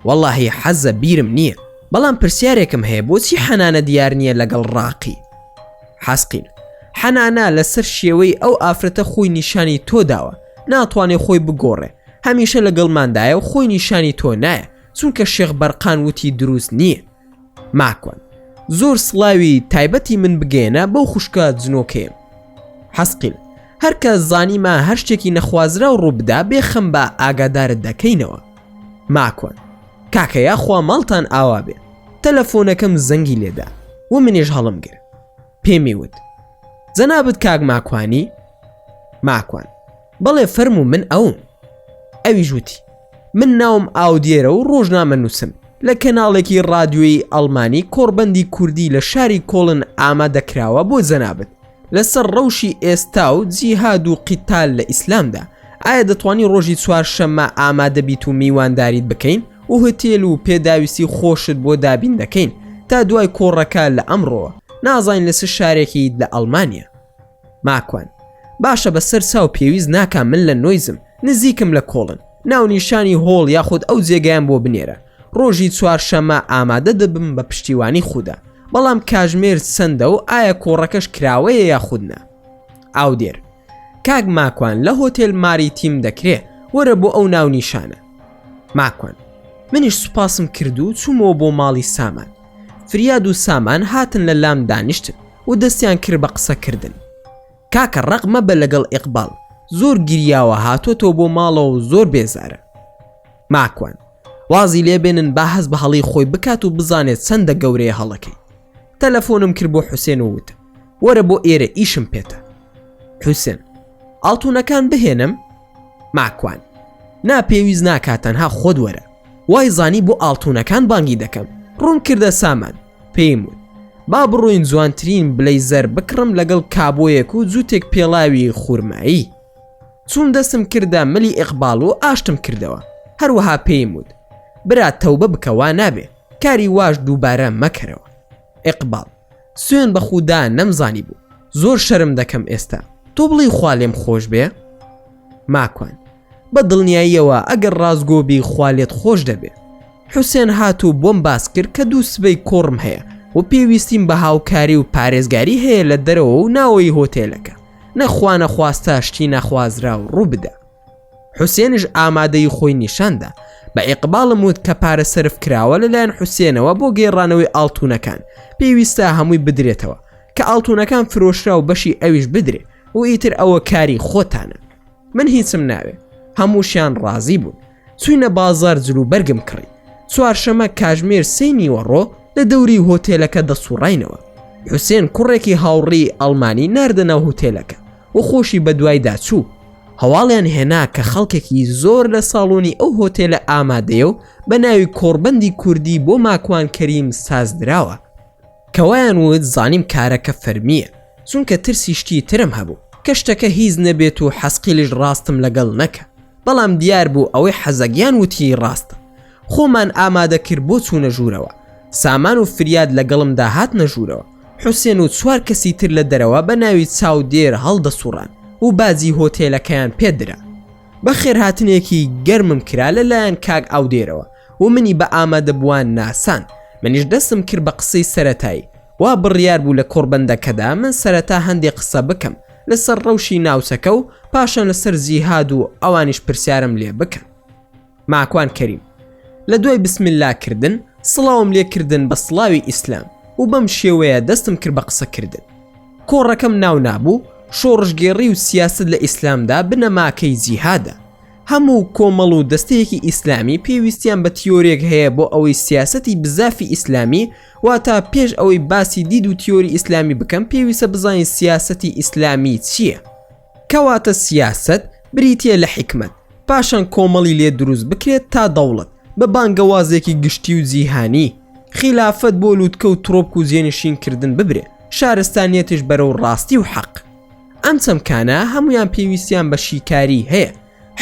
وەڵڵاهی حەزە بیرم نییە، بەڵام پرسیارێکم هەیە، بۆچی حەنانە دیار نییە لەگەڵ ڕاقی؟ حەسقیل حەنانە لەسەر شێوەی ئەو ئافرەتە خۆی نیشانی تۆ داوە، ناتوانێ خۆی بگۆڕێ، هەمیشە لەگەڵماندایە و خۆی نیشانی تۆ نایە، چونکە شێخ بەرقان وتی دروست نییە. ماکوان زۆر سڵاوی تایبەتی من بگێنە بەو خوشکە جنۆکەیەم. حەسقیل هەرکە زانیمە هەر شتێکی نەخوازرا و ڕووبدا بێخەم بە ئاگادارت دەکەینەوە. ماکوان کاکە یاخوا ماڵتان ئاوا بێ، تەلەفۆنەکەم زەنگی لێدا و منێژ هەڵم گرت. پێمی وت جەنابەت کاک ماکوانی؟ ماکوان بەڵێ فەرموو من ئەوم. ئەوی ژووتی من ناوم ئاودێرە و ڕۆژنامە نووسم لە کەناڵێکی ڕادیۆیی ئەڵمانی کۆڕبەندی کوردی لە شاری کۆڵن ئامادەکراوە بۆ جەنابەت لەسەر ڕەوشی ئێستا و جیهاد و قیتال لە ئیسلامدا. ئایا دەتوانی ڕۆژی چوارشەممە ئامادە بیت و میوانداریت بکەین و هتێل و پێداویستی خۆشت بۆ دابین دەکەین تا دوای کۆڕەکە لە ئەمڕۆوە نازانین لەسەر شارێکی لە ئەڵمانیا. ماکوان باشە بەسەر چاو پێویست ناکام من لە نۆیزم نزیکم لە کۆڵن ناونیشانی هۆڵ یاخود ئەو جێگەیان بۆ بنێرە. ڕۆژی چوارشەممە ئامادە دەبم بە پشتیوانی خوددا، بەڵام کاژمێر چەندە و ئایا کۆڕەکەش کراوەیە یاخودنا؟ ئاودێر کاک ماکوان لە هۆتێل ماریتیم دەکرێ، وەرە بۆ ئەو ناونیشانە. ماکوان منیش سوپاسم کرد و چوومەوە بۆ ماڵی سامان. فریاد و سامان هاتن لە لام دانیشتن و دەستیان کرد بە قسەکردن. کاکە ڕق مەبە لەگەڵ ئیقبال، زۆر گریاوە هاتۆتەوە بۆ ماڵەوە و زۆر بێزارە. ماکوان وازی لێبێنن با هەز بە هەڵی خۆی بکات و بزانێت چەندە گەورەیە هەڵەکەی. تەلەفۆنم کرد بۆ حوسێن و وتم وەرە بۆ ئێرە ئیشم پێتە. حوسێن ئاڵتونەکان بهێنم؟ ماکوان ناپێویست ناکاتەنها خۆت وەرە، وای زانی بۆ ئاڵتونەکان بانگی دەکەم. ڕوون کردە سامان پێیم وت با بڕۆین جوانترین بلەیزەر بکڕم لەگەڵ کابۆیەک و جووتێک پێڵاوی خوورمایی. چوون دەستم کردە ملی ئیقبال و ئاشتم کردەوە. هەروەها پێیم وت برات تەوبە بکەوا نابێ، کاری واش دووبارە مەکەرەوە. ئیقبال سوێن بە خودا نەمزانی بوو، زۆر شەرم دەکەم ئێستا، تۆ بڵی خوا لێم خۆش بێ؟ ماکوان بە دڵنیاییەوە ئەگەر ڕازگۆبی خوا لێت خۆش دەبێ. حوسێن هاتوو بۆم باس کرد کە دوو سبەی کۆڕم هەیە و پێویستیم بە هاوکاری و پارێزگاری هەیە لە دەرەوە و ناوەی هۆتێلەکە، نەخوا نەخواستە شتی نەخوازرا و ڕوو بدە. حوسێنش ئامادەی خۆی نیشاندا. بە ئیقبالم وت کە پارە سرف کراوە لەلایەن حوسێنەوە بۆ گێڕانەوەی ئاڵتونەکان، پێویستە هەمووی بدرێتەوە کە ئاڵتونەکان فرۆشرا و بەشی ئەویش بدرێ و ئیتر ئەوە کاری خۆتانە. من هیچم ناوێ. هەمووشیان ڕازی بوون. چوینە بازار جلوبەرگم کڕی. چوارشەمە کاژمێر سێ نیوەڕۆ لە دەوری هۆتێلەکە دەسوڕاینەوە. حوسێن کوڕێکی هاوڕێی ئەڵمانی ناردە ناو هۆتێلەکە و خۆشی بە دوایدا چوو. هەواڵیان هێنا کە خەڵکێکی زۆر لە ساڵۆنی ئەو هۆتێلە ئامادەیە و بە ناوی کۆڕبەندی کوردی بۆ ماکوان کەریم سازدراوە. کەوایان وت زانیم کارەکە فەرمیە، چونکە ترسی شتی ترم هەبوو کە شتەکە هیچ نەبێت و حەسقیلش ڕاستم لەگەڵ نەکە، بەڵام دیار بوو ئەوەی حەزەگیان وتی ڕاستە. خۆمان ئامادە کرد بۆ چوونە ژوورەوە. سامان و فریاد لەگەڵمدا هاتنە ژوورەوە. حوسێن و چوار کەسی تر لە دەرەوە بە ناوی چاودێر هەڵدەسوڕان و بازی هۆتێلەکەیان پێدرا. بە خێرهاتنێکی گەرمم کرا لەلایەن کاک ئاودێرەوە و منی بە ئامادەبووان ناسان. منیش دەستم کرد بە قسەی سەرەتایی، وا بڕیار بوو لە کۆڕبەندەکەدا من سەرەتا هەندێک قسە بکەم لەسەر ڕەوشی ناوچەکە و پاشان لەسەر جیهاد و ئەوانیش پرسیارم لێ بکەن. ماکوان کەریم لە دوای بسمیللاکردن سڵاوم لێکردن بە سڵاوی ئیسلام و بەم شێوەیە دەستم کرد بە قسەکردن. کۆڕەکەم ناو نابوو شۆڕژگێڕی و سیاست لە ئیسلامدا بنەماکەی جیهادە. هەموو کۆمەڵ و دەستەیەکی ئیسلامی پێویستیان بە تیۆرێک هەیە بۆ ئەوەی سیاسەتی بزافی ئیسلامی، واتە پێش ئەوەی باسی دید و تیۆری ئیسلامی بکەم پێویستە بزانین سیاسەتی ئیسلامی چییە. کەواتە سیاست بریتیە لە حکمت، پاشان کۆمەڵی لێ دروست بکرێت تا دەوڵەت بە بانگەوازێکی گشتی و جیهانی، خلافەت بۆ لووتکە و ترۆپک و جێنشینکردن ببرێ، شارستانیەتش بەرەو ڕاستی و حەق. ئەم چەمکانە هەمویان پێویستیان بە شیکاری هەیە،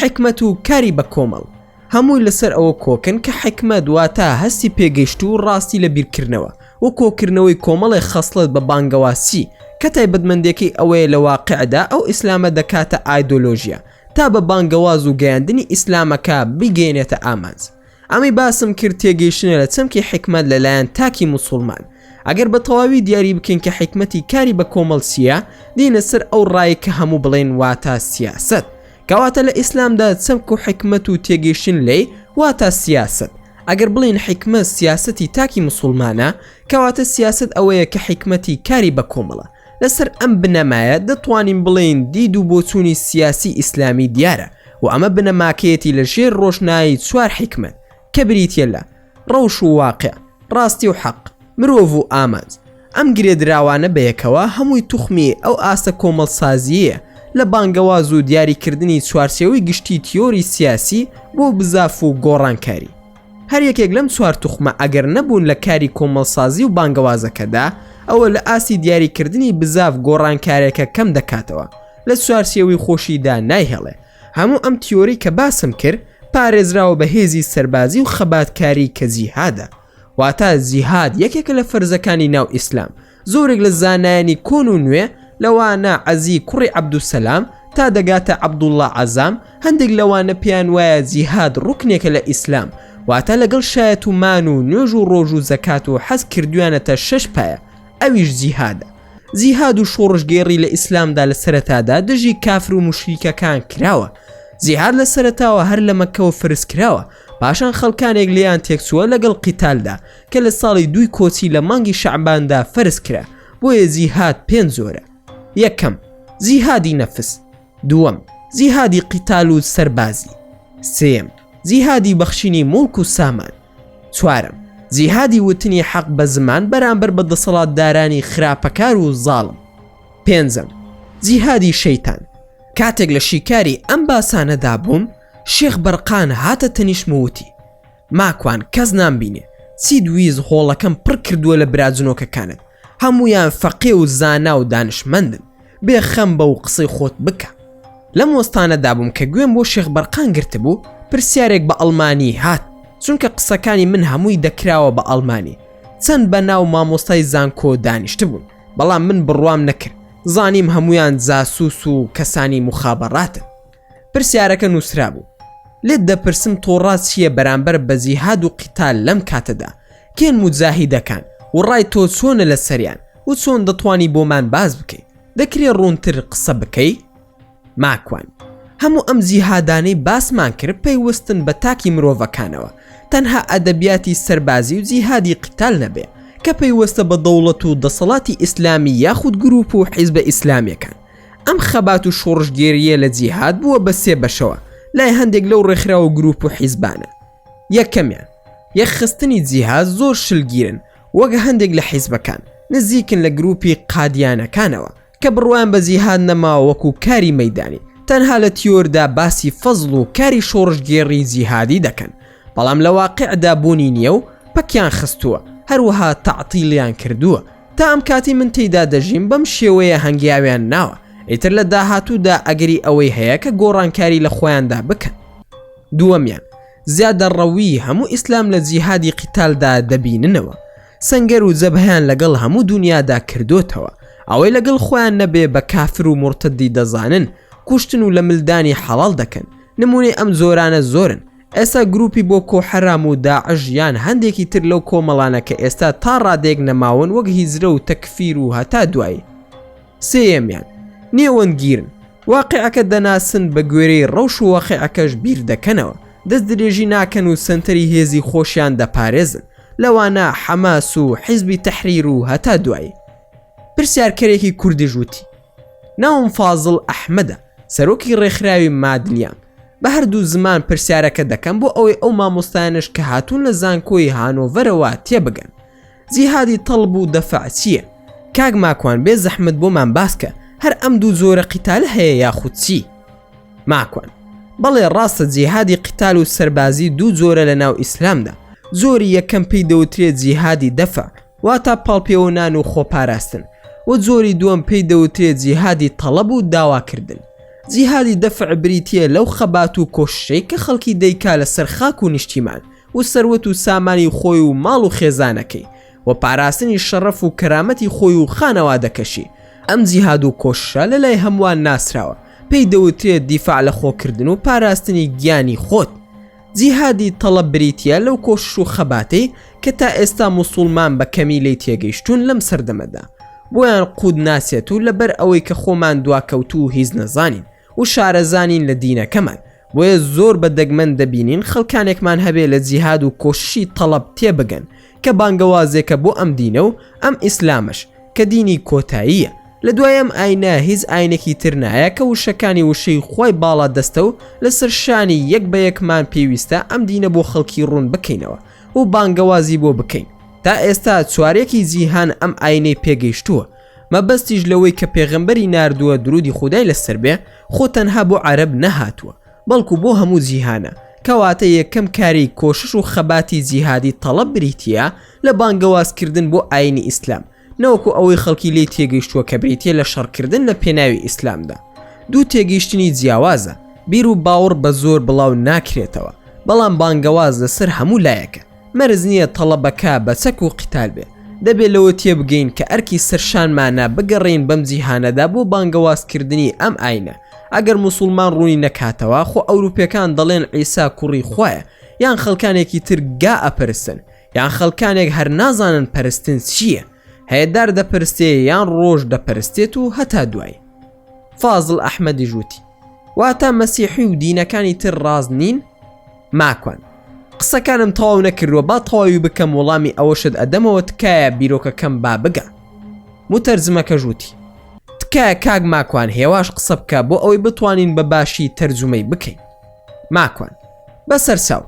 حکمت و کاری بە کۆمەڵ، هەمووی لەسەر ئەوە کۆکن کە حکمت واتە هەستی پێگەیشت و ڕاستی لە بیرکردنەوە و کۆکردنەوەی کۆمەڵی خەسڵت بە بانگەواسی کە تایبەتمەندێکی ئەوەیە لە واقعدا ئەو ئیسلامە دەکاتە ئایدۆلۆژیا تا بە بانگەواز و گەیاندنی ئیسلامەکە بگەێنێتە ئامانج. ئەمی باسم کرد تێگەیشتنە لە چەمکی حکمت لەلایەن تاکی موسڵمان. ئەگەر بە تەواوی دیاری بکەین کە حکمەتی کاری بە کۆمەڵ چییە، دینە سەر ئەو ڕای کە هەموو بڵێن واتە سیاست. کەواتە لە ئیسلامدا چەمک و حکمت و تێگەیشتن لێی واتە سیاست. ئەگەر بڵین حکمت سیاسەتی تاکی موسڵمانە، کەواتە سیاست ئەوەیە کە حکمەتی کاری بە کۆمەڵە. لەسەر ئەم بنەمایە دەتوانین بڵێن دید و بۆچوونی سیاسی ئیسلامی دیارە و ئەمە بنەماکەیەتی لە ژێر ڕۆژنایی چوار حکمت کە بریتیە لە ڕەوش و واقع، ڕاستی و حەق، مرۆڤ و ئامانج. ئەم گرێدراوانە بەیەکەوە هەمووی توخمی ئەو ئاستە کۆمەڵسازیە لە بانگەواز و دیاریکردنی چوارچێوەی گشتی تیۆری سیاسی بۆ بزاف و گۆڕانکاری. هەر یەکێک لەم چوار توخمە ئەگەر نەبوون لە کاری کۆمەڵسازی و بانگەوازەکەدا ئەوە لە ئاسی دیاریکردنی بزاف گۆڕانکارێکە کەم دەکاتەوە، لە چوارچێوەی خۆشیدا نایهێڵێ. هەموو ئەم تیۆری کە باسم کرد پارێزراوە بە هێزی سەربازی و خەباتکاری کە جیهادە. واتە جیهاد یەکێکە لە فەرزەکانی ناو ئیسلام. زۆرێک لە زانایانی کۆن و نوێ لەوانە عەزی کوڕی عەبدوسەلام تا دەگاتە عەبدوڵڵا عەزام، هەندێک لەوانە پێیان وایە جیهاد ڕوکنێکە لە ئیسلام، واتە لەگەڵ شایەت و مان و نوێژ و ڕۆژ و زەکات و حەز کردویانەتە 6 پایە، ئەویش جیهادە. جیهاد و شۆڕژگێڕی لە ئیسلامدا لە سەرەتادا دژی کافر و مشریکەکان کراوە. جیهاد لە سەرەتاوە هەر لە مەکەوە فرس کراوە، پاشان خەڵکانێک لێیان تێکچووە لەگەڵ قیتالدا کە لە ساڵی 2 کۆچی لە مانگی شەعباندا فرس کرا. بۆیە جیهاد 5 زۆرە. یەکەم، جیهادی نەفس. دووەم، جیهادی قیتال و سەربازی. سێم، جیهادی بەخشینی مڵک و سامان. چوارم، جیهادی وتنی حەق بە زمان بەرامبەر بە دەسەڵاتدارانی خراپەکار و زاڵم. پێنجەم، جیهادی شەیتان. کاتێک لە شیکاری ئەم باسانەدا بووم، شێخ بەرقان هاتە تەنیشم وتی: ماکوان کەس نامبینێ، چی دویز هۆڵەکەم پڕ کردووە لە براجنۆکەکانت، هەمویان فەقێ و زانا و دانشمەندن، بێ خەم بە و قسەی خۆت بکە. لەم وەستانەدا بووم کە گوێم بۆ شێخ بەرقان گرتبوو، پرسیارێک بە ئەڵمانی هات، چونکە قسەکانی من هەمووی دەکراوە بە ئەڵمانی. چەند بە ناو مامۆستای زانکۆ دانیشت بوون، بەڵام من بڕوام نەکرد، زانیم هەمویان جاسوس و کەسانی مخابەڕاتن. پرسیارەکە نووسرا بوو: لێت دەپرسم تۆ چییە بەرامبەر بە جیهاد و قیتال لەم کاتەدا؟ کێن موجاهیدەکان و ڕای تۆ چۆنە لە سەریان و چۆن دەتوانی بۆمان باز بکەی؟ دەکرێت ڕوونتر قسە بکەی؟ ماکوان، هەموو ئەم جیهادانەی باسمان کرد پەیوەستن بە تاکی مرۆڤەکانەوە، تەنها ئەدەبیاتی سەربازی و جیهادی قیتال نەبێ کە پەیوەستە بە دەوڵەت و دەسەڵاتی ئیسلامی یاخود گروپ و حیزبە ئیسلامیەکان. ئەم خەبات و شۆڕژگێریە لە جیهاد بووە بە 3 بەشەوە لای هەندێک لەو ڕێکخراوە گروپ و حیزبانە. یەکەمیان، یەکخستنی جیهاد زۆر شلگیرن، وەک هەندێک لە حیزبەکان نزیکن لە گروپی قادیانەکانەوە کە بڕوان بە جیهاد نەماوە وەکو کاری مەیدانی، تەنها لە تیۆردا باسی فەزڵ و کاری شۆڕژگێڕی جیهادی دەکەن، بەڵام لە واقعدا بوونی نییە و پەکیان خستووە، هەروەها تەعتیلیان کردووە. تا ئەم کاتی من تێیدا دەژیم بەم شێوەیە هەنگیاویان ناوە، ئیتر لە داهاتوودا ئەگەری ئەوەی هەیە کە گۆڕانکاری لە خۆیاندا بکەن. دووەمیان، زیادە ڕەوی هەموو ئیسلام لە جیهادی قیتالدا دەبیننەوە، سەنگەر و جەبهەیان لەگەڵ هەموو دنیادا کردوتەوە، ئەوەی لەگەڵ خۆیان نەبێ بە کافر و مرتدی دەزانن، کوشتن و لە ملدانی حەڵال دەکەن. نمونەی ئەم زۆرانە زۆرن. ئێستا گروپی بۆ کۆحەرام و داعش یان هەندێکی تر لەو کۆمەڵانە کە ئێستا تا ڕادێک نەماون وەک هیزرە و تەکفیر و هەتا دوایی. سێیەمیان، نێوەندگیرن، واقعەکە دەناسن بە گوێرەی ڕەوش و واقعەکەش بیر دەکەنەوە، دەست درێژی ناکەن و سنتەری هێزی خۆشیان دەپارێزن، لەوانە حەماس و حیزبی تەحریر و هەتا دوایی. پرسیارکەرێکی کوردیش وتی: ناوم فازڵ ئەحمەدە، سەرۆکی ڕێکخراوی مادلیام. بە هەردوو زمان پرسیارەکە دەکەم بۆ ئەوەی ئەو مامۆستایانش کە هاتوون لە زانکۆی هانۆڤەرەوە تێبگەن. جیهادی تەڵب و دەفع چییە؟ کاک ماکوان بێ زەحمت بۆمان باسکە، هەر ئەم دوو زۆرە قیتال هەیە یاخود چی؟ ماکوان: بەڵێ ڕاستە، جیهادی قیتال و سەربازی دوو زۆرە لە ناو ئیسلامدا. زۆری یەکەم پێی دەوترێت جیهادی دەفع، واتە پاڵپێوەنان و خۆپاراستن، و زۆری دووەم پێی دەوترێت جیهادی تەڵەب و داواکردن. جیهادی دەفع بریتیە لەو خەبات و کۆششەی کە خەڵکی دەیکا لە سەر خاک و نیشتیمان و سەروەت و سامانی خۆی و ماڵ و خێزانەکەی و پاراستنی شەڕەف و کەرامەتی خۆی و خانەوادەکەشی. ئەم جیهاد و کۆششە لە لای هەمووان ناسراوە، پێی دەوترێت دیفاع لە خۆکردن و پاراستنی گیانی خۆت. جیهادی تەڵەب بریتیە لەو کۆشش و خەباتەی کە تا ئێستا موسڵمان بە کەمی لی تێگەیشتون لەم سەردەمەدا، بۆیان قود ناسێت و لەبەر ئەوەی کە خۆمان دواکەوت و هیچ نەزانین و شارەزانین لە دینەکەمان، بۆیە زۆر بە دەگمەن دەبینین خەڵکانێکمان هەبێ لە جیهاد و کۆششی تەڵەب تێبگەن کە بانگەوازێکە بۆ ئەم دینە و ئەم ئیسلامش کە دینی کۆتاییە. لە دوایەم ئاینە هیچ ئاینێکی تر نایە کە وشەکانی وشەی خۆی باڵا دەستە و لەسەر شانی یەک بە یەکمان پێویستە ئەم دینە بۆ خەڵکی ڕوون بکەینەوە و بانگەوازی بۆ بکەین. تا ئێستا چوارێکی جیهان ئەم ئاینەی پێگەیشتووە. مەبەستیش لەوەی کە پێغەمبەری ناردووە درودی خودای لەسەر بێ خۆ تەنها بۆ عەرەب نەهاتووە بەڵکو بۆ هەموو جیهانە، کەواتە یەکەم کاری کۆشش و خەباتی جیهادی تەڵەب بریتیە لە بانگەوازکردن بۆ ئاینی ئیسلام، نەوەکو ئەوەی خەڵکی لێی تێگەیشتووە کە بریتیە لە شەڕکردن لە پێناوی ئیسلامدا. دوو تێگەیشتنی جیاوازە، بیر و باوەڕ بە زۆر بڵاو ناکرێتەوە، بەڵام بانگەواز لەسەر هەموو لایەکە، مەرز نییە تەڵەبەکە بە چەک و قیتال بێ. دەبێت لەوە تێبگەین کە ئەرکی سەرشانمانە بگەڕین بەم جیهانەدا بۆ بانگەوازکردنی ئەم ئاینە. ئەگەر موسڵمان ڕوونی نەکاتەوە خۆ ئەوروپیەکان دەڵێن عیسا کوڕی خوایە، یان خەڵکانێکی تر گا ئەپەرستن، یان خەڵکانێک هەر نازانن پەرستن چییە، هەیەدار دەپەرستێ یان ڕۆژ دەپەرستێت و هەتا دوای. فازڵ ئەحمەدی ژووتی: واتە مەسیحی و دینەکانی تر ڕاز نین؟ ماکوان، قسەکانم تەواو نەکردووە، با تەواوی بکەم وەڵامی ئەوەشت ئەدەمەوە، تکایە بیرۆکەکەم با بگە. متەرجمەکە ژووتی: تکایە کاک ماکوان هێواش قسە بکە بۆ ئەوەی بتوانین بە باشی تەرجمەی بکەین. ماکوان: بەسەر چاو،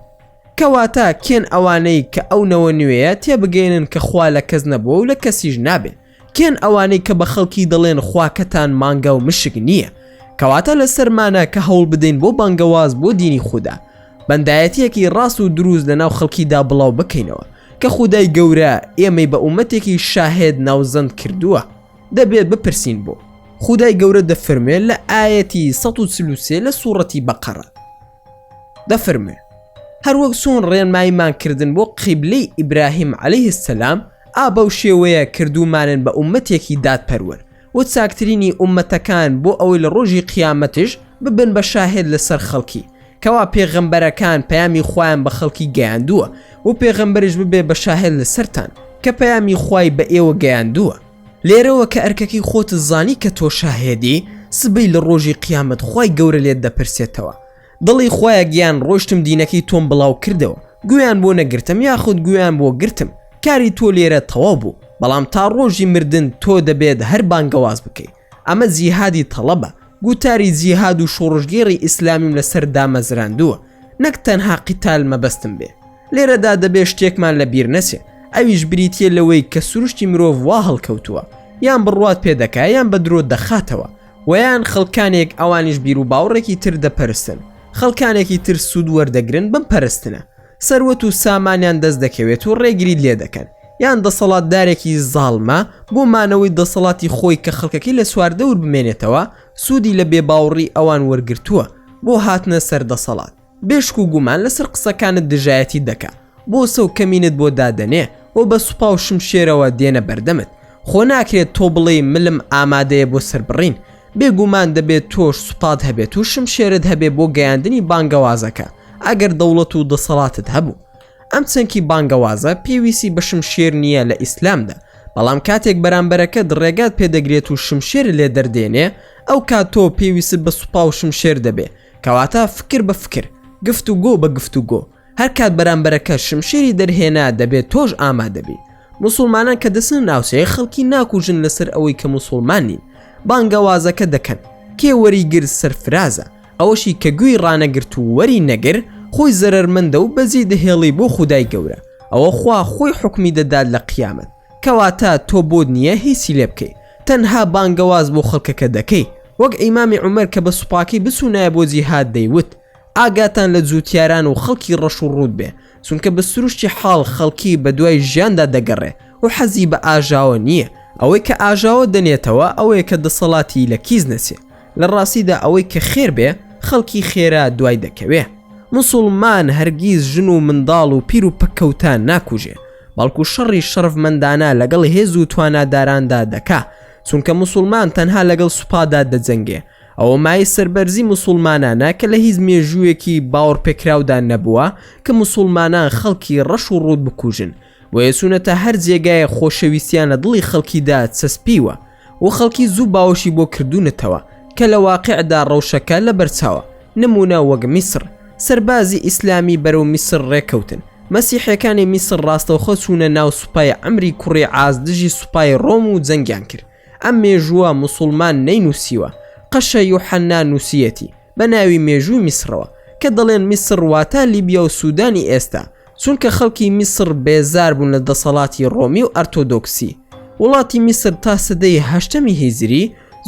کەواتە کێن ئەوانەی کە ئەو نەوە نوێیە تێبگەێنن کە خوا لە کەس نەبووە و لە کەسیش نابێ، کێن ئەوانەی کە بە خەڵکی دەڵێن خواکەتان مانگە و مشک نییە، کەواتە لە سەرمانە کە هەوڵ بدەین بۆ بانگەواز بۆ دینی خوددا، بەندایەتیەکی ڕاست و دروست لە ناو خەڵکیدا بڵاو بکەینەوە کە خودای گەورە ئێمەی بە ئومەتێکی شاهێد ناوزەند کردووە. دەبێت بپرسین بۆ. خودای گەورە دەفەرمێت لە ئایەتی 143 لە سوورەتی بەقەرە، دەفەرمێت: هەروەک چۆن ڕێنماییمان کردن بۆ قیبلەی ئیبراهیم عەلەیه السەلام، ئابە و شێوەیە کردومانن بە ئومەتێکی دادپەروەر و چاکترینی ئومەتەکان بۆ ئەوەی لە ڕۆژی قیامەتش ببن بە شاهێد لەسەر خەڵکی، کەوا پێغەمبەرەکان پەیامی خۆیان بە خەڵکی گەیاندووە و پێغەمبەرش ببێ بە شاهێد لەسەرتان کە پەیامی خوای بە ئێوە گەیاندووە. لێرەوە کە ئەرکەکی خۆت زانی کە تۆ شاهێدی، سبەی لە ڕۆژی قیامەت خوای گەورە لێت دەپرسێتەوە، دڵی خۆیە گیان ڕۆشتم دینەکەی تۆم بڵاو کردەوە، گویان بۆ نەگرتم یاخود گویان بۆ گرتم، کاری تۆ لێرە تەواو بوو، بەڵام تا ڕۆژی مردن تۆ دەبێت هەر بانگەواز بکەیت. ئەمە جیهادی تەڵەبە، گوتاری جیهاد و شۆڕژگێڕی ئیسلامیم لەسەر دامەزراندووە، نەک تەنها قیتال مەبەستم بێ. لێرەدا دەبێت شتێکمان لە بیر نەچێ، ئەویش بریتیە لەوەی کە سروشتی مرۆڤ وا هەڵکەوتووە، یان بڕوات پێدەکا یان بە درۆ دەخاتەوە، ویان خەڵکانێک ئەوانیش بیر و باوڕێکی تر دەپەرستن، خەڵکانێکی تر سوود وەردەگرن بم پەرستنە، سەروەت و سامانیان دەست دەکەوێت و ڕێگری لێ دەکەن، یان دەسەڵاتدارێکی زاڵمە بۆ مانەوەی دەسەڵاتی خۆی کە خەڵکەکەی لە سواردەور بمێنێتەوە سوودی لە بێباوڕی ئەوان وەرگرتووە بۆ هاتنە سەر دەسەڵات. بێشک و گومان لەسەر قسەکانت دژایەتی دەکا، بۆ سەو کەمینت بۆ دادەنێ و بە سوپا و شمشێرەوە دێنە بەردەمت. خۆ ناکرێت تۆ بڵێ ملم ئامادەیە بۆ سەربڕین، بێگومان دەبێت تۆش سوپات هەبێت و شمشێرت هەبێ بۆ گەیاندنی بانگەوازەکە ئەگەر دەوڵەت و دەسەڵاتت هەبوو. ئەم چەنکی بانگەوازە پێویستی بە شمشێر نییە لە ئیسلامدا، بەڵام کاتێک بەرامبەرەکە ڕێگات پێدەگرێت و شمشێر لێ دەردێنێ، ئەو کات تۆ پێویست بە سوپا و شمشێر دەبێ، کەواتە فکر بە فکر، گفتوگۆ بە گفتوگۆ. هەر کات بەرامبەرەکە شمشێری دەرهێنا دەبێت تۆش ئامادەبی. مسلمانان کە دەسن ناوچەیە خەڵکی ناکوژن لەسەر ئەوەی کە مسلمان نین، بانگەوازەکە دەکەن، کێ وەری گر سەرفرازە، ئەوەشی کە گوێی ڕانەگرت و وەری نەگر خۆی زەرەرمەندە و بەزی دەهێڵی بۆ خودای گەورە، ئەوە خوا خۆی حکمی دەدات لە قیامەت، کەواتە تۆ بۆت نییە هیچی لێ بکەی، تەنها بانگەواز بۆ خەڵکەکە دەکەی، وەک ئیمامی عومەر کە بە سوپاکی بچوونایە بۆ جیهاد دەیوت: ئاگاتان لە جووتیاران و خەڵکی ڕەش و ڕوود بێ، چونکە بە سروشتی حاڵ خەڵکی بە دوای ژیاندا دەگەڕێ و حەزی بە ئاژاوە نییە، ئەوەی کە ئاژاوە دەنێتەوە ئەوەیە کە دەسەڵاتی لە کیز نەچێ، لە ڕاستیدا ئەوەی کە خێر بێ خەڵکی خێرا دوای دەکەوێ. مسلمان هەرگیز ژن و منداڵ و پیر و پەکەوتان ناکوژێ، بەڵکو شەڕی شەرفمەندانە لەگەڵ هێز و تواناداراندا دەکا، چونکە مسلمان تەنها لەگەڵ سوپادا دەجەنگێ. ئەوە مای سەربەرزی مسلمانانە کە لە هیچ مێژوویەکی باوەڕ پێکراودا نەبووە کە مسلمانان خەڵکی ڕەش و ڕوود بکوژن، و یەسوونەتە هەر جێگایە خۆشەویستیانە دڵی خەڵکیدا چەسپیوە و خەڵکی زوو باوەشی بۆ کردوونەتەوە کە لە واقعدا ڕەوشەکە لە بەرچاوە. نمونە وەک میسر، سەربازی ئیسلامی بەرەو میسر ڕێکەوتن، مەسیحەکانی میسر ڕاستەوخۆ چوونە ناو سوپای ئەمری کوڕی عاز دژی سوپای ڕۆم و جەنگیان کرد. ئەم مێژووە مسلمان نەینووسیوە، قەشە یوحەنا نووسیەتی بە ناوی مێژووی میسرەوە کە دەڵێن میسر واتە لیبیا و سوودانی ئێستا، چونکە خەڵکی میسر بێزار بوون لە دەسەڵاتی ڕۆمی و ئەرتۆدۆکسی وڵاتی میسر تا سەدەی هەشتەمی هیزری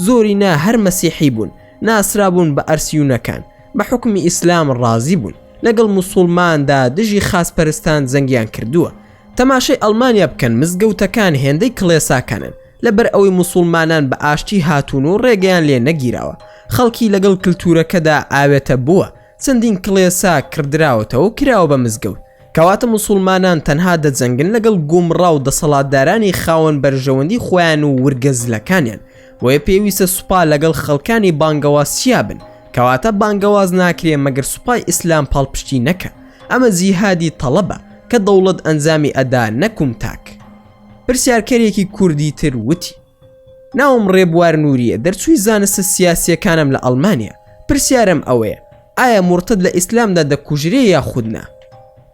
زۆری نا هەر مەسیحی بوون، ناسرابوون بە ئەرسیونەکان، بە حکمی ئیسلام ڕازی بوون، لەگەڵ موسڵماندا دژی خاسپەرستان زەنگیان کردووە. تەماشای ئەڵمانیا بکەن، مزگەوتەکان هێندەی کڵێساکانن لەبەر ئەوەی موسڵمانان بە ئاشتی هاتوون و ڕێگەیان لێ نەگیراوە. خەڵکی لەگەڵ کللتورەکەدا ئاوێتە بووە، چەندین کڵێسا کردراوەتەوە و کراوە بە مزگەوت. کەواتە موسڵمانان تەنها دەجەنگن لەگەڵ گومڕا و دەسەڵاتدارانی خاوەن بەرژەوەندی خۆیان و ورگەزلەکانیان، وەیە پێویستە سوپا لەگەڵ خەڵکانی بانگەوازچیا بن، کەواتە بانگەواز ناکرێ مەگەر سوپای ئیسلام پاڵپشتی نەکە. ئەمە جیهادی تەڵەبە کە دەوڵەت ئەنجامی ئەدا نەکوم تاک. پرسیارکەرێکی کوردی تر وتی: ناوم ڕێبوار نووریە، دەرچووی زانستە سیاسیەکانم لە ئەڵمانیا. پرسیارم ئەوەیە، ئایا مرتد لە ئیسلامدا دەکوژرێ یا خودنا؟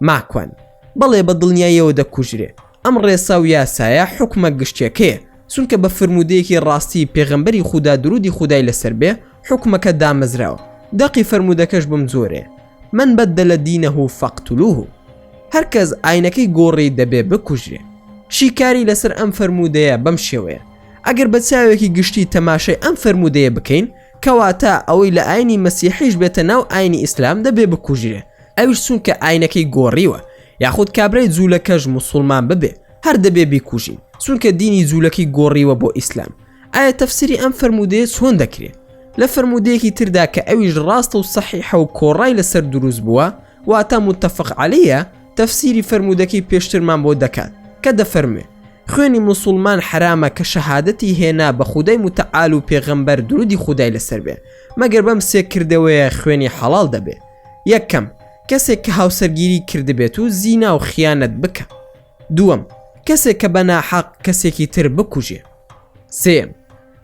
ماکوان: بەڵێ بە دڵنیاییەوە دەکوژرێ. ئەم ڕێسا و یاسایە حکومە گشتێکەیە، چونکە بە فرموودەیەکی ڕاستی پێغەمبەری خودا درودی خودای لەسەر بێ حکومەکە دامەزراوە. دەقی فرموودەکەش بم زۆرێ: من بەدەلە دینەه فەقتلوه. هەرکەس ئاینەکەی گۆڕی دەبێ بکوژرێ. شیکاری لەسەر ئەم فرموودەیە بەم شێوەیە: ئەگەر بە چاوێکی گشتی تەماشای ئەم فرموودەیە بکەین، کەواتە ئەوەی لە ئاینی مەسیحیش بێتە ناو ئاینی ئیسلام دەبێ بکوژرێ. ئەویش چونکە ئاینەکەی گۆڕیوە، یاخود کابرای جوولەکەش موسڵمان ببێ، هەر دەبێ بیکوژین، چونکە دینی جوولەکەی گۆڕیوە بۆ ئیسلام. ئایا تەفسیری ئەم فرموودەیە چۆن دەکرێت؟ لە فرموودەیەکی تردا کە ئەویش ڕاستە و سەحیحە و کۆڕای لەسەر دروست بووە، واتە متفق عەلەیە، تەفسیری فرموودەکەی پێشترمان بۆ دەکات کە دەفەرمێ: خوێنی موسڵمان حرامە کە شەهادەتی هێنا بە خودای متعال و پێغەمبەر درودی خودای لەسەر بێ، مەگەر بەم سێ کردەوەیە خوێنی حەڵال دەبێ. یەکەم، کەسێک کە هاوسەرگیری کردبێت و زینا و خیانەت بکە. دووەم، کەسێک کە بەناحەق کەسێکی تر بکوژێ. سێم،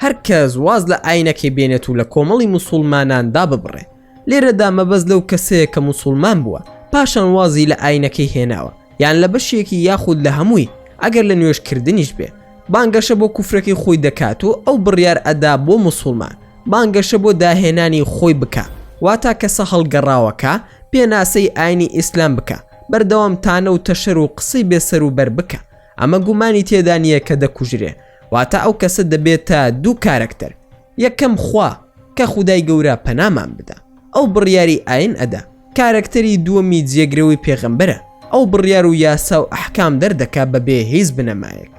هەر کەس واز لە ئاینەکەی بێنێت و لە کۆمەڵی موسڵماناندا ببڕێ. لێرەدا مەبەست لەو کەسەیە کە موسڵمان بووە پاشان وازی لە ئاینەکەی هێناوە، یان لە بەشێکی یاخود لە هەمووی، ئەگەر لە نوێژکردنیش بێ، بانگەشە بۆ کوفرەکەی خۆی دەکات و ئەو بڕیار ئەدا بۆ موسڵمان، بانگەشە بۆ داهێنانی خۆی بکە، واتە کەسە هەڵگەڕاوەکە پێناسەی ئاینی ئیسلام بکە، بەردەوام تانە و تەشەر و قسەی بێسەر و بەر بکە. ئەمە گومانی تێدا نییە کە دەکوژرێ، واتە ئەو کەسە دەبێتە دوو کارکتەر: یەکەم خوا کە خودای گەورە پەنامان بدە، ئەو بڕیاری ئاین ئەدا. کارکتەری دووەمی جێگرەوەی پێغەمبەرە، ئەو بڕیار و یاسا و ئەحکام دەردەکا بەبێ هیچ بنەمایەک.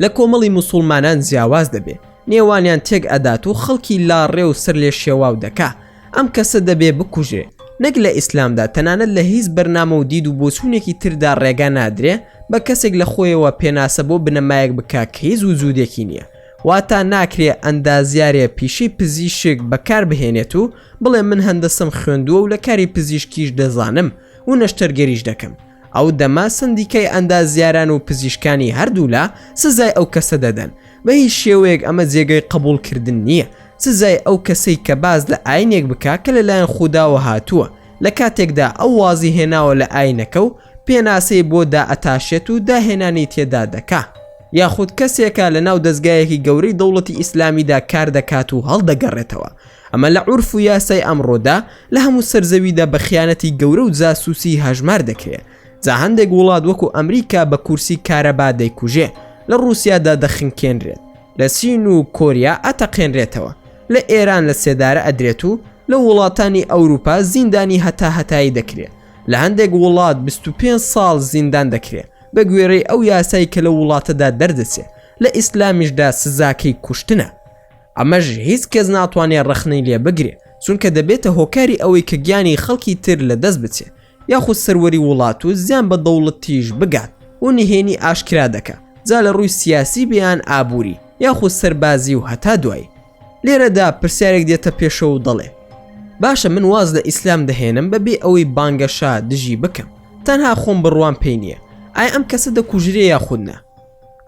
لە کۆمەڵی موسڵمانان جیاواز دەبێ، نێوانیان تێک ئەدات و خەڵکی لاڕێ و سەر لێ شێواو دەکا. ئەم کەسە دەبێ بکوژێ. نەک لە ئیسلامدا تەنانەت لە هیچ بەرنامە و دید و بۆچوونێکی تردا ڕێگا نادرێ بە کەسێک لە خۆیەوە پێناسە بۆ بنەمایەک بکە کە هیچ وجودێکی نییە، واتە ناکرێ ئەندازیارێ پیشەی پزیشک بەکار بهێنێت و بڵێ من هەندەسەم خوێندووە و لە کاری پزیشکیش دەزانم و نەشتەرگەریش دەکەم. ئەو دەما سندیکەی ئەندازیاران و پزیشکانی هەردوولا سزای ئەو کەسە دەدەن. بە هیچ شێوەیەک ئەمە جێگەی قبولکردن نییە. سزای ئەو کەسەی کە باز لە ئاینێک بکا کە لەلایەن خوداوە هاتووە، لە کاتێکدا ئەو وازی هێناوە لە ئاینەکە و پێناسەی بۆ دائەتاشێت و داهێنانی تێدا دەکا، یاخود کەسێکە لە ناو دەستگایەکی گەورەی دەوڵەتی ئیسلامیدا کار دەکات و هەڵدەگەڕێتەوە. ئەمە لە عورف و یاسای ئەمڕۆدا لە هەموو سەرزەویدا بە خیانەتی گەورە و جاسووسی هەژمار دەکرێت. جا هەندێک وڵات وەکو ئەمریکا بە کورسی کارەبا دەیکوژێ، لە رووسیادا دەخنکێنرێت، لە چین و کۆریا ئەتەقێنرێتەوە، لە ئێران لە سێدارە ئەدرێت و لە وڵاتانی ئەوروپا زیندانی هەتایی دەکرێت. لە هەندێک وڵات 25 ساڵ زیندان دەکرێت بە گوێرەی ئەو یاسای کە لە وڵاتەدا دەردەچێت. لە ئیسلامیشدا سزاکەی کوشتنە. ئەمەش هیچ کەس ناتوانێت ڕەخنەی لێ بگرێت، چونکە دەبێتە هۆکاری ئەوەی کە گیانی خەڵکی تر لە دەست بچێت، یاخود سەروەری وڵات و زیان بە دەوڵەتیش بگات و نهێنی ئاشکرا دەکات، جا لە ڕووی سیاسی بیان ئابووری یاخود سەربازی و هەتا دوای. لێرەدا پرسیارێک دێتە پێشەوە و دەڵێ: باشە من واز لە ئیسلام دەهێنم بەبێ ئەوەی بانگەشا دژی بکەم، تەنها خۆم بڕوان پێی نییە. ئایا ئەم کەسە دەکوژرێ یاخودنا؟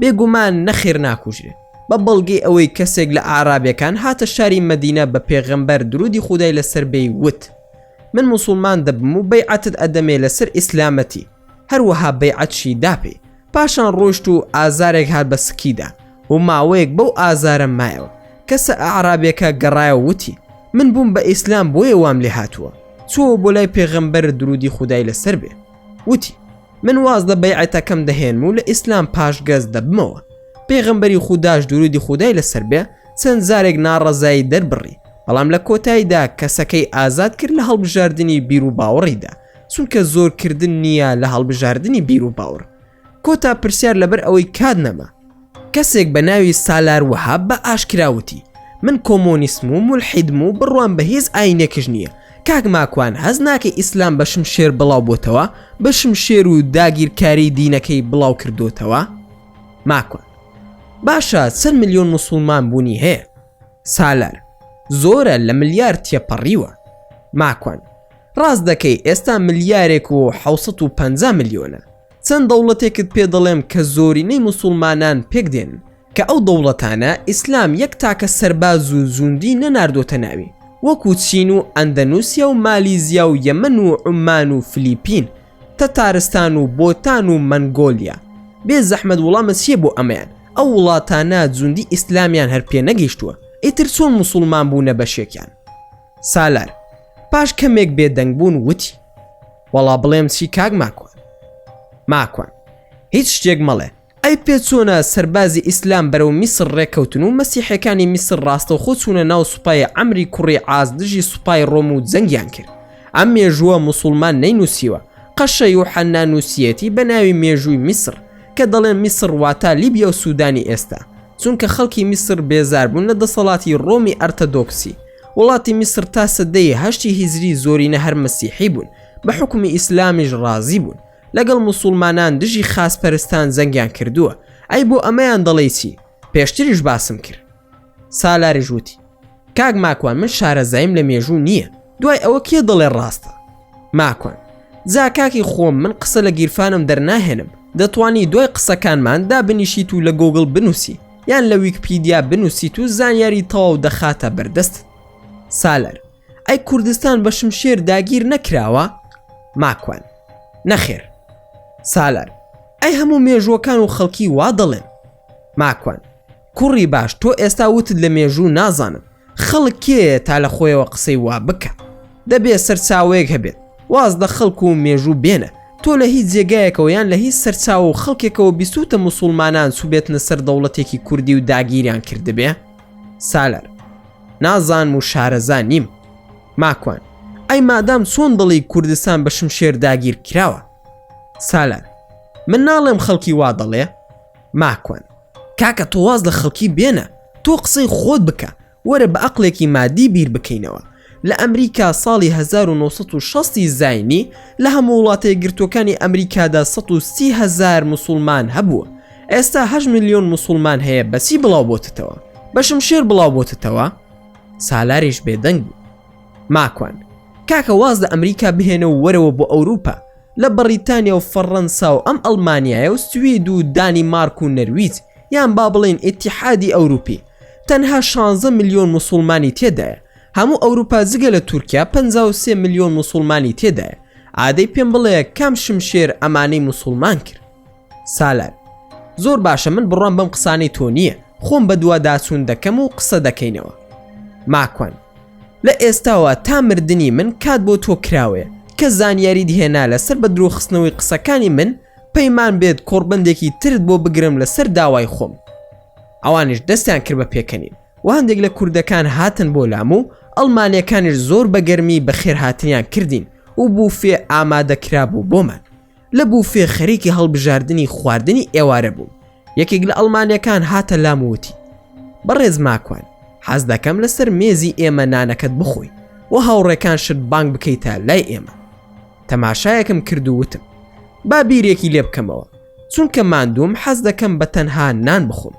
بێگومان نەخێر ناکوژرێ، بە بەڵگەی ئەوەی کەسێک لە ئاعرابیەکان هاتە شاری مەدینە بە پێغەمبەر درودی خودای لەسەر بێی وت: من موسڵمان دەبم و بەیعەتت ئەدەمێ لەسەر ئیسلامەتی، هەروەها بەیعەتشی داپێ. پاشان ڕۆیشت و ئازارێک هات بە سکیدا و ماوەیەک بەو ئازارە مایەوە. کەسە ئاعرابیەکە گەڕایە وتی: من بووم بە ئیسلام بۆیە وام لێ هاتووە. چووە بۆ لای پێغەمبەر درودی خودای لەسەر بێ، وتی: من واز لە بەیعەتەکەم دەهێنم و لە ئیسلام پاشگەز دەبمەوە. پێغەمبەری خودداش درودی خودای لەسەر بێ چەند زارێک ناڕەزایی دەربڕی، بەڵام لە کۆتاییدا کەسەکەی ئازاد کرد لە هەڵبژاردننی بیر و باوەڕیدا، چونکە زۆرکردن نییە لە هەڵبژاردننی بیر و باوەڕ. کۆتا پرسیار لەبەر ئەوەی کات نەما. کەسێک بە ناوی سالار وەهاب بە ئاشکراوتی من کۆمۆنیسم و مولحیدم و بڕوان بە هیچ ئاینێکش نییە. کاک ماکوان هەز ناکەی ئیسلام بە شمشێر بڵاو بۆتەوە، بە شمشێر و داگیرکاری دینەکەی بڵاو کردوتەوە؟ ماکوان باشە چەند ملیۆن موسڵمان بوونی هەیە؟ سالار زۆرە لە ملیار تێپەڕیوە. ماکوان ڕاست دەکەی ئێستا ملیارێک و 750 ملیۆنە. چەند دەوڵەتێکت پێ دەڵێم کە زۆرینەی موسڵمانان پێک دێن کە ئەو دەوڵەتانە ئیسلام یەک تاکە سەرباز و زوندی نەناردۆتە ناوی، وەکو چین و ئەندەنوسیا و مالیزیا و یەمەن و عومان و فلیپین، تەتارستان و بۆتان و مەنگۆلیا. بێ زەحمەت وڵامە چیە بۆ ئەمەیان؟ ئەو وڵاتانە جوندی ئیسلامیان هەر پێ نەگەیشتووە، ئیتر چۆن موسڵمان بوونە بەشێکیان؟ سالار پاش کەمێک بێدەنگ بوون وتی وەڵا بڵێم چی کاک ماکوان؟ ماکوان هیچ شتێک مەڵێ. ئەی پێ چۆنە سەربازی ئیسلام بەرەو میسر ڕێکەوتن و مەسیحەکانی میسر ڕاستەوخۆ چوونە ناو سوپای عەمری کوڕی عاز دژی سوپای ڕۆم و جەنگیان کرد. ئەم مێژووە موسڵمان نەینووسیوە، قەشە یوحەنا نووسیەتی بە ناوی مێژووی میسر کە دەڵێن میسر واتە لیبیا و سوودانی ئێستا، چونکە خەڵکی میسر بێزار بوون لە دەسەڵاتی ڕۆمی ئەرتەدۆکسی. وڵاتی میسر تا سەدەی 8 هیجری زۆرینە هەر مەسیحی بوون، بە حکومی ئیسلامیش ڕازی بوون. لەگەڵ موسڵمانان دژی خاسپەرستان جەنگیان کردووە. ئەی بۆ ئەمەیان دەڵێ چی؟ پێشتریش باسم کرد. سالاریش وتی کاک ماکوان من شارەزاییم لە مێژوو نییە، دوای ئەوە کێ دەڵێ ڕاستە؟ ماکوان زاکاکی خۆم من قسە لە گیرفانم دەرناهێنم، دەتوانی دوای قسەکانمان دابنیشیت و لە گۆگڵ بنووسی یان لە ویکیپیدیا بنووسیت و زانیاری تەواو دەخاتە بەردەست. سالار ئەی کوردستان بە شمشێر داگیر نەکراوە؟ ماکوان نەخێر. سالار ئەی هەموو مێژووەکان و خەڵکی وا دەڵێن. ماکوان کوڕی باش تۆ ئێستا وتت لە مێژوو نازانم، خەڵک کێ تا لە خۆیەوە قسەی وا بکە؟ دەبێت سەرچاوەیەک هەبێت، واز لە خەڵک و مێژوو بێنە. تۆ لە هیچ جێگایەکەوە یان لە هیچ سەرچاوە و خەڵکێکەوە بیستوتە موسڵمانان سوبێتنە سەر دەوڵەتێکی کوردی و داگیریان کردبێ؟ سالار نازانم و شارەزان نیم. ماکوان ئەی مادام چۆن دڵی کوردستان بە شمشێر داگیر کراوە؟ سالار من ناڵێم خەڵکی وا دەڵێ. ماکوان کاکە تۆ واز لە خەڵکی بێنە، تۆ قسەی خۆت بکە، وەرە بە عەقڵێکی مادی بیر بکەینەوە. لە ئەمریکا ساڵی 1960 زاینی لە هەموو وڵاتەیە گرتوەکانی ئەمریکادا 130,000 موسڵمان هەبووە. ئێستا 8 ملیۆن موسڵمان هەیە، بەچی بڵاو بۆتتەوە؟ بە شمشێر بڵاو بۆتتەوە؟ سالاریش بێدەنگ بوو. ماکوان کاکە واز لە ئەمریکا بهێنە و وەرەوە بۆ ئەوروپا، لە بەریتانیا و فەڕەنسا و ئەم ئەڵمانیایە و سوید و دانیمارک و نەرویج یان با بڵێن ئیتیحادی ئەوروپی تەنها 16 ملیۆن موسڵمانی تێدایە. هەموو ئەوروپا جگە لە تورکیا 53 ملیۆن موسڵمانی تێدایە. ئادەی پێم بڵێ کام شمشێر ئەمانەی موسڵمان کرد؟ سالار زۆر باشە من بڕوام بەم قسانەی تۆ نییە، خۆم بە دوا داچوون دەکەم و قسە دەکەینەوە. ماکوان لە ئێستاوە تا مردنی من کات بۆ تۆ کراوەیە کە زانیاری دهێنا لەسەر بە درۆخستنەوەی قسەکانی من پەیمان بێت کۆڕبەندێکی ترت بۆ بگرم لەسەر داوای خۆم. ئەوانش دەستیان کرد بە پێکەنین و هەندێک لە کوردەکان هاتن بۆ لام و ئەڵمانیەکانش زۆر بەگەرمی بەخێر هاتنیان کردین و بوفێ ئامادەکرا بوو بۆمان. لە بوفێ خەریکی هەڵبژاردننی خواردنی ئێوارە بووم. یەکێک لە ئەڵمانیەکان هاتە لام وتی بەڕێز ماکوان حەز دەکەم لەسەر مێزی ئێمە نانەکەت بخۆی و هاوڕێکان شت بانگ بکەیتە لای ئێمە. تەماشایەکم کرد و وتم با بیرێکی لێ بکەمەوە، چونکە ماندووم حەز دەکەم بە تەنها نان بخۆم.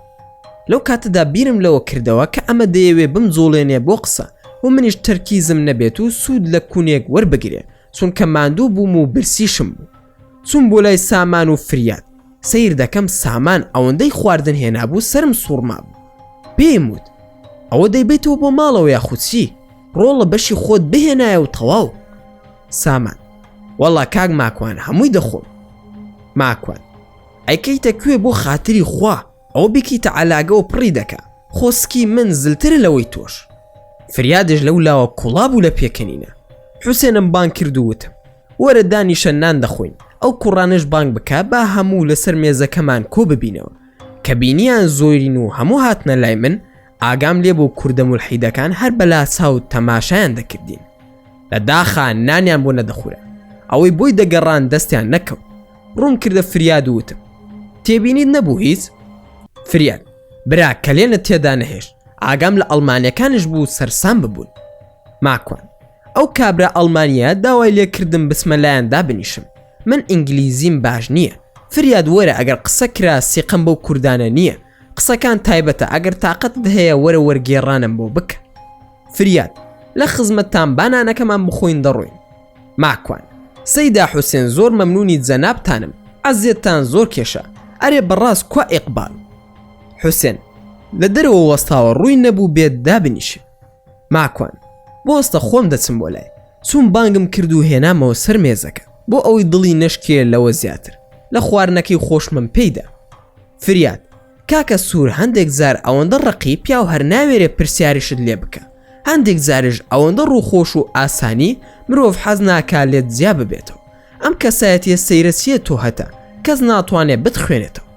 لەو کاتەدا بیرم لەوە کردەوە کە ئەمە دەیەوێ بمجۆڵێنێ بۆ قسە و منیش تەرکیزم نەبێت و سوود لە کوونێک وەربگرێ، چونکە ماندوو بووم و برسیشم بوو. چون بۆ لای سامان و فریاد سیر دەکەم سامان ئەوەندەی خواردن هێنابوو سرم سوورما بوو. پێم وت ئەوە دەیبێتەوە بۆ ماڵەوە یاخودچی ڕۆڵە بەشی خۆت بهێنایە و تەواو. سامان وەڵا کاک ماکوان هەمووی دەخۆم. ماکوان ئەیکەیتە کوێ بۆ خاتری خوا، ئەو بکیتە عەلاگە و پڕی دەکا، خۆسکی من زلترە لەوەی تۆش. فریادش لەولاوە کوڵا بوو لە پێکەنینە. حوسێنم بانگ کرد و وتم وەرە دانیشە نان دەخۆین، ئەو کوڕانش بانگ بکە با هەموو لەسەر مێزەکەمان کۆ ببینەوە. کە بینیان زۆرین و هەموو هاتنە لای من ئاگام لێ بۆ کوردە مولحیدەکان هەر بەلاسا و تەماشایان دەکردین لە داخان نانیان بۆ نەدەخورە ئەوەی بۆی دەگەڕان دەستیان نەکەوت ڕوون کردە فریاد و وتم تێبینیت نەبوو هیچ؟ فریاد برا کەلێنە تێدا نەهێش ئاگام لە ئەڵمانیەکانش بوو سەرسام ببوون. ماکوان ئەو کابرا ئەڵمانیا داوای لێکردم بسمە لایەندا بنیشم من ئینگلیزیم باش نییە. فریاد وەرە ئەگەر قسە کرا سیقم بەو کوردانە نییە قسەکان تایبەتە ئەگەر تااقەت هەیە وەرە وەرگێڕانم بۆ بکە. فریاد لە خزمەتتان بانانەکەمان بخۆین دەڕۆین. ماکوان سەیدا حوسێن زۆر مەمنونی جەنابتانم عەزیەتتان زۆر کێشە ئەرێ بەڕاست کوا ئیقبال. حوسێن لە دەرەوە وەستاوە ڕووی نەبوو بێت دابنیشە. ماکوان بۆستە خۆم دەچم بۆ لای چوون بانگم کرد و هێنامەوە سەر مێزەکە بۆ ئەوەی دڵی نەشکێ لەوە زیاتر لە خواردنەکەی خۆشمم پێیدا. فریاد کاکە سوور هەندێک زار ئەوەندە ڕقی پیا و هەر ناوێرێ پرسیاریشت لێ بکە هەندێک زارش ئەوەندە ڕووخۆش و ئاسانی مرۆڤ حەز ناکا لێت جیا ببێتەوە ئەم کەسایەتیە سەیرەچیە تۆ هەتا کەس ناتوانێت بتخوێنێتەوە.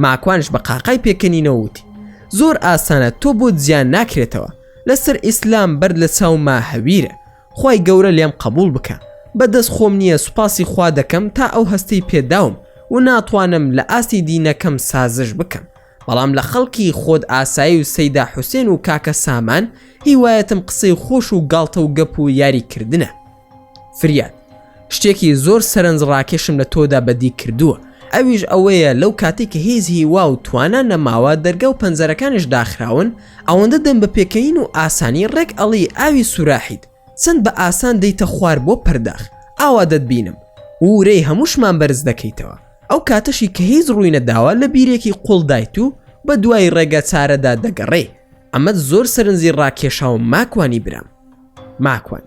ماکوانش بە قاقای پێکەنینەوە وتی زۆر ئاسانە تۆ بۆ جیان ناکرێتەوە لەسەر ئیسلام بەرد لە چاوما هەویرە خی گەورە لێم قبول بکە بەدەست خۆم نییە سوپاسی خوا دەکەم تا ئەو هەستەی پێداوم و ناتوانم لە ئاستی دینەکەم سازش بکەم بەڵام لە خەڵکی خۆت ئاسایی و سەیدا حوسێن و کاکە سامان هیوایەتم قسەی خۆش و گاڵتە و گەپ و یاریکردنە. فریاد شتێکی زۆر سەرنج ڕاکێشم لە تۆدا بەدی کردووە ئەویش ئەوەیە لەو کاتێک کە هیچ هیوا و توانان نەماوە دەرگە و پەنجەرەکانش داخراون ئەوەندە دەم بە پێکەین و ئاسانی ڕێک ئەڵی ئاوی سوراحید چەند بە ئاسان دەیتە خوار بۆ پەرداخ ئاوا دەتبینم ورەی هەمووشمان بەرز دەکەیتەوە ئەو کاتەشی کە هیچ ڕووی نەداوە لە بیرێکی قوڵ دایت و بە دوای ڕێگە چارەدا دەگەڕێ ئەمە زۆر سەرنجی ڕاکێشاو ماکوانی برام. ماکوان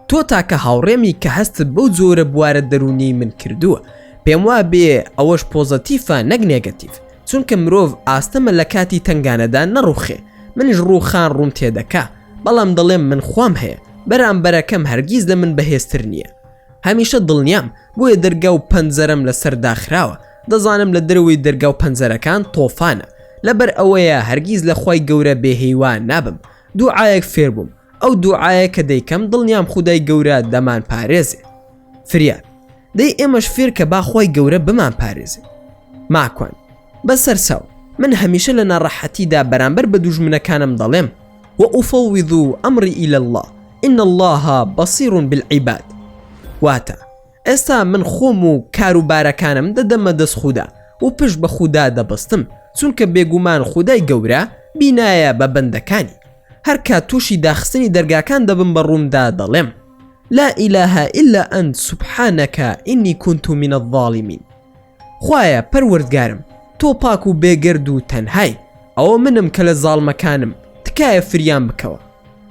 تۆ تاکە هاوڕێمی کە هەستت بەو جۆرە بوارە دەرونی من کردووە پێم وا بێ ئەوەش پۆزەتیفە نەک نێگەتیڤ چونکە مرۆڤ ئاستەمە لە کاتی تنگانەدا نەڕوخێ منیش ڕووخان ڕوون تێدەکا بەڵام دەڵێم من خۆم هەیە بەرامبەرەکەم هەرگیز لە من بەهێزتر نییە هەمیشە دڵنیام بۆیە دەرگا و پەنجەرەم لەسەر داخراوە دەزانم لە دەروی دەرگا و پەنجەرەکان تۆفانە لەبەر ئەوەیە هەرگیز لە خۆی گەورە بێهیوان نابم دوعایەک فێر بووم ئەو دوعایە کە دەیکەم دڵنیام خودای گەورە دەمان پارێزێ. فریاد دەی ئێمەش فێر کە با خۆی گەورە بمان پارێزێ. ماکوان بەسەر ساو من هەمیشە لە ناڕەحەتیدا بەرامبەر بە دوژمنەکانم دەڵێم وأفوض أمري إلى الله إن الله بصير بالعباد واتە ئێستا من خۆم و کاروبارەکانم دەدەمە دەست خودا و پشت بە خودا دەبەستم چونکە بێگومان خودای گەورە بینایە بە بەندەکانی هەر کات تووشی داخستنی دەرگاکان دەبم بە ڕوومدا دەڵێم لا إله إلا أنت سبحانك إني كنت من الظالمين خوایە پەروەردگارم تۆ پاک و بێگرد و تەنهای ئەوە منم کە لە زاڵمەکانم تکایە فریان بکەوە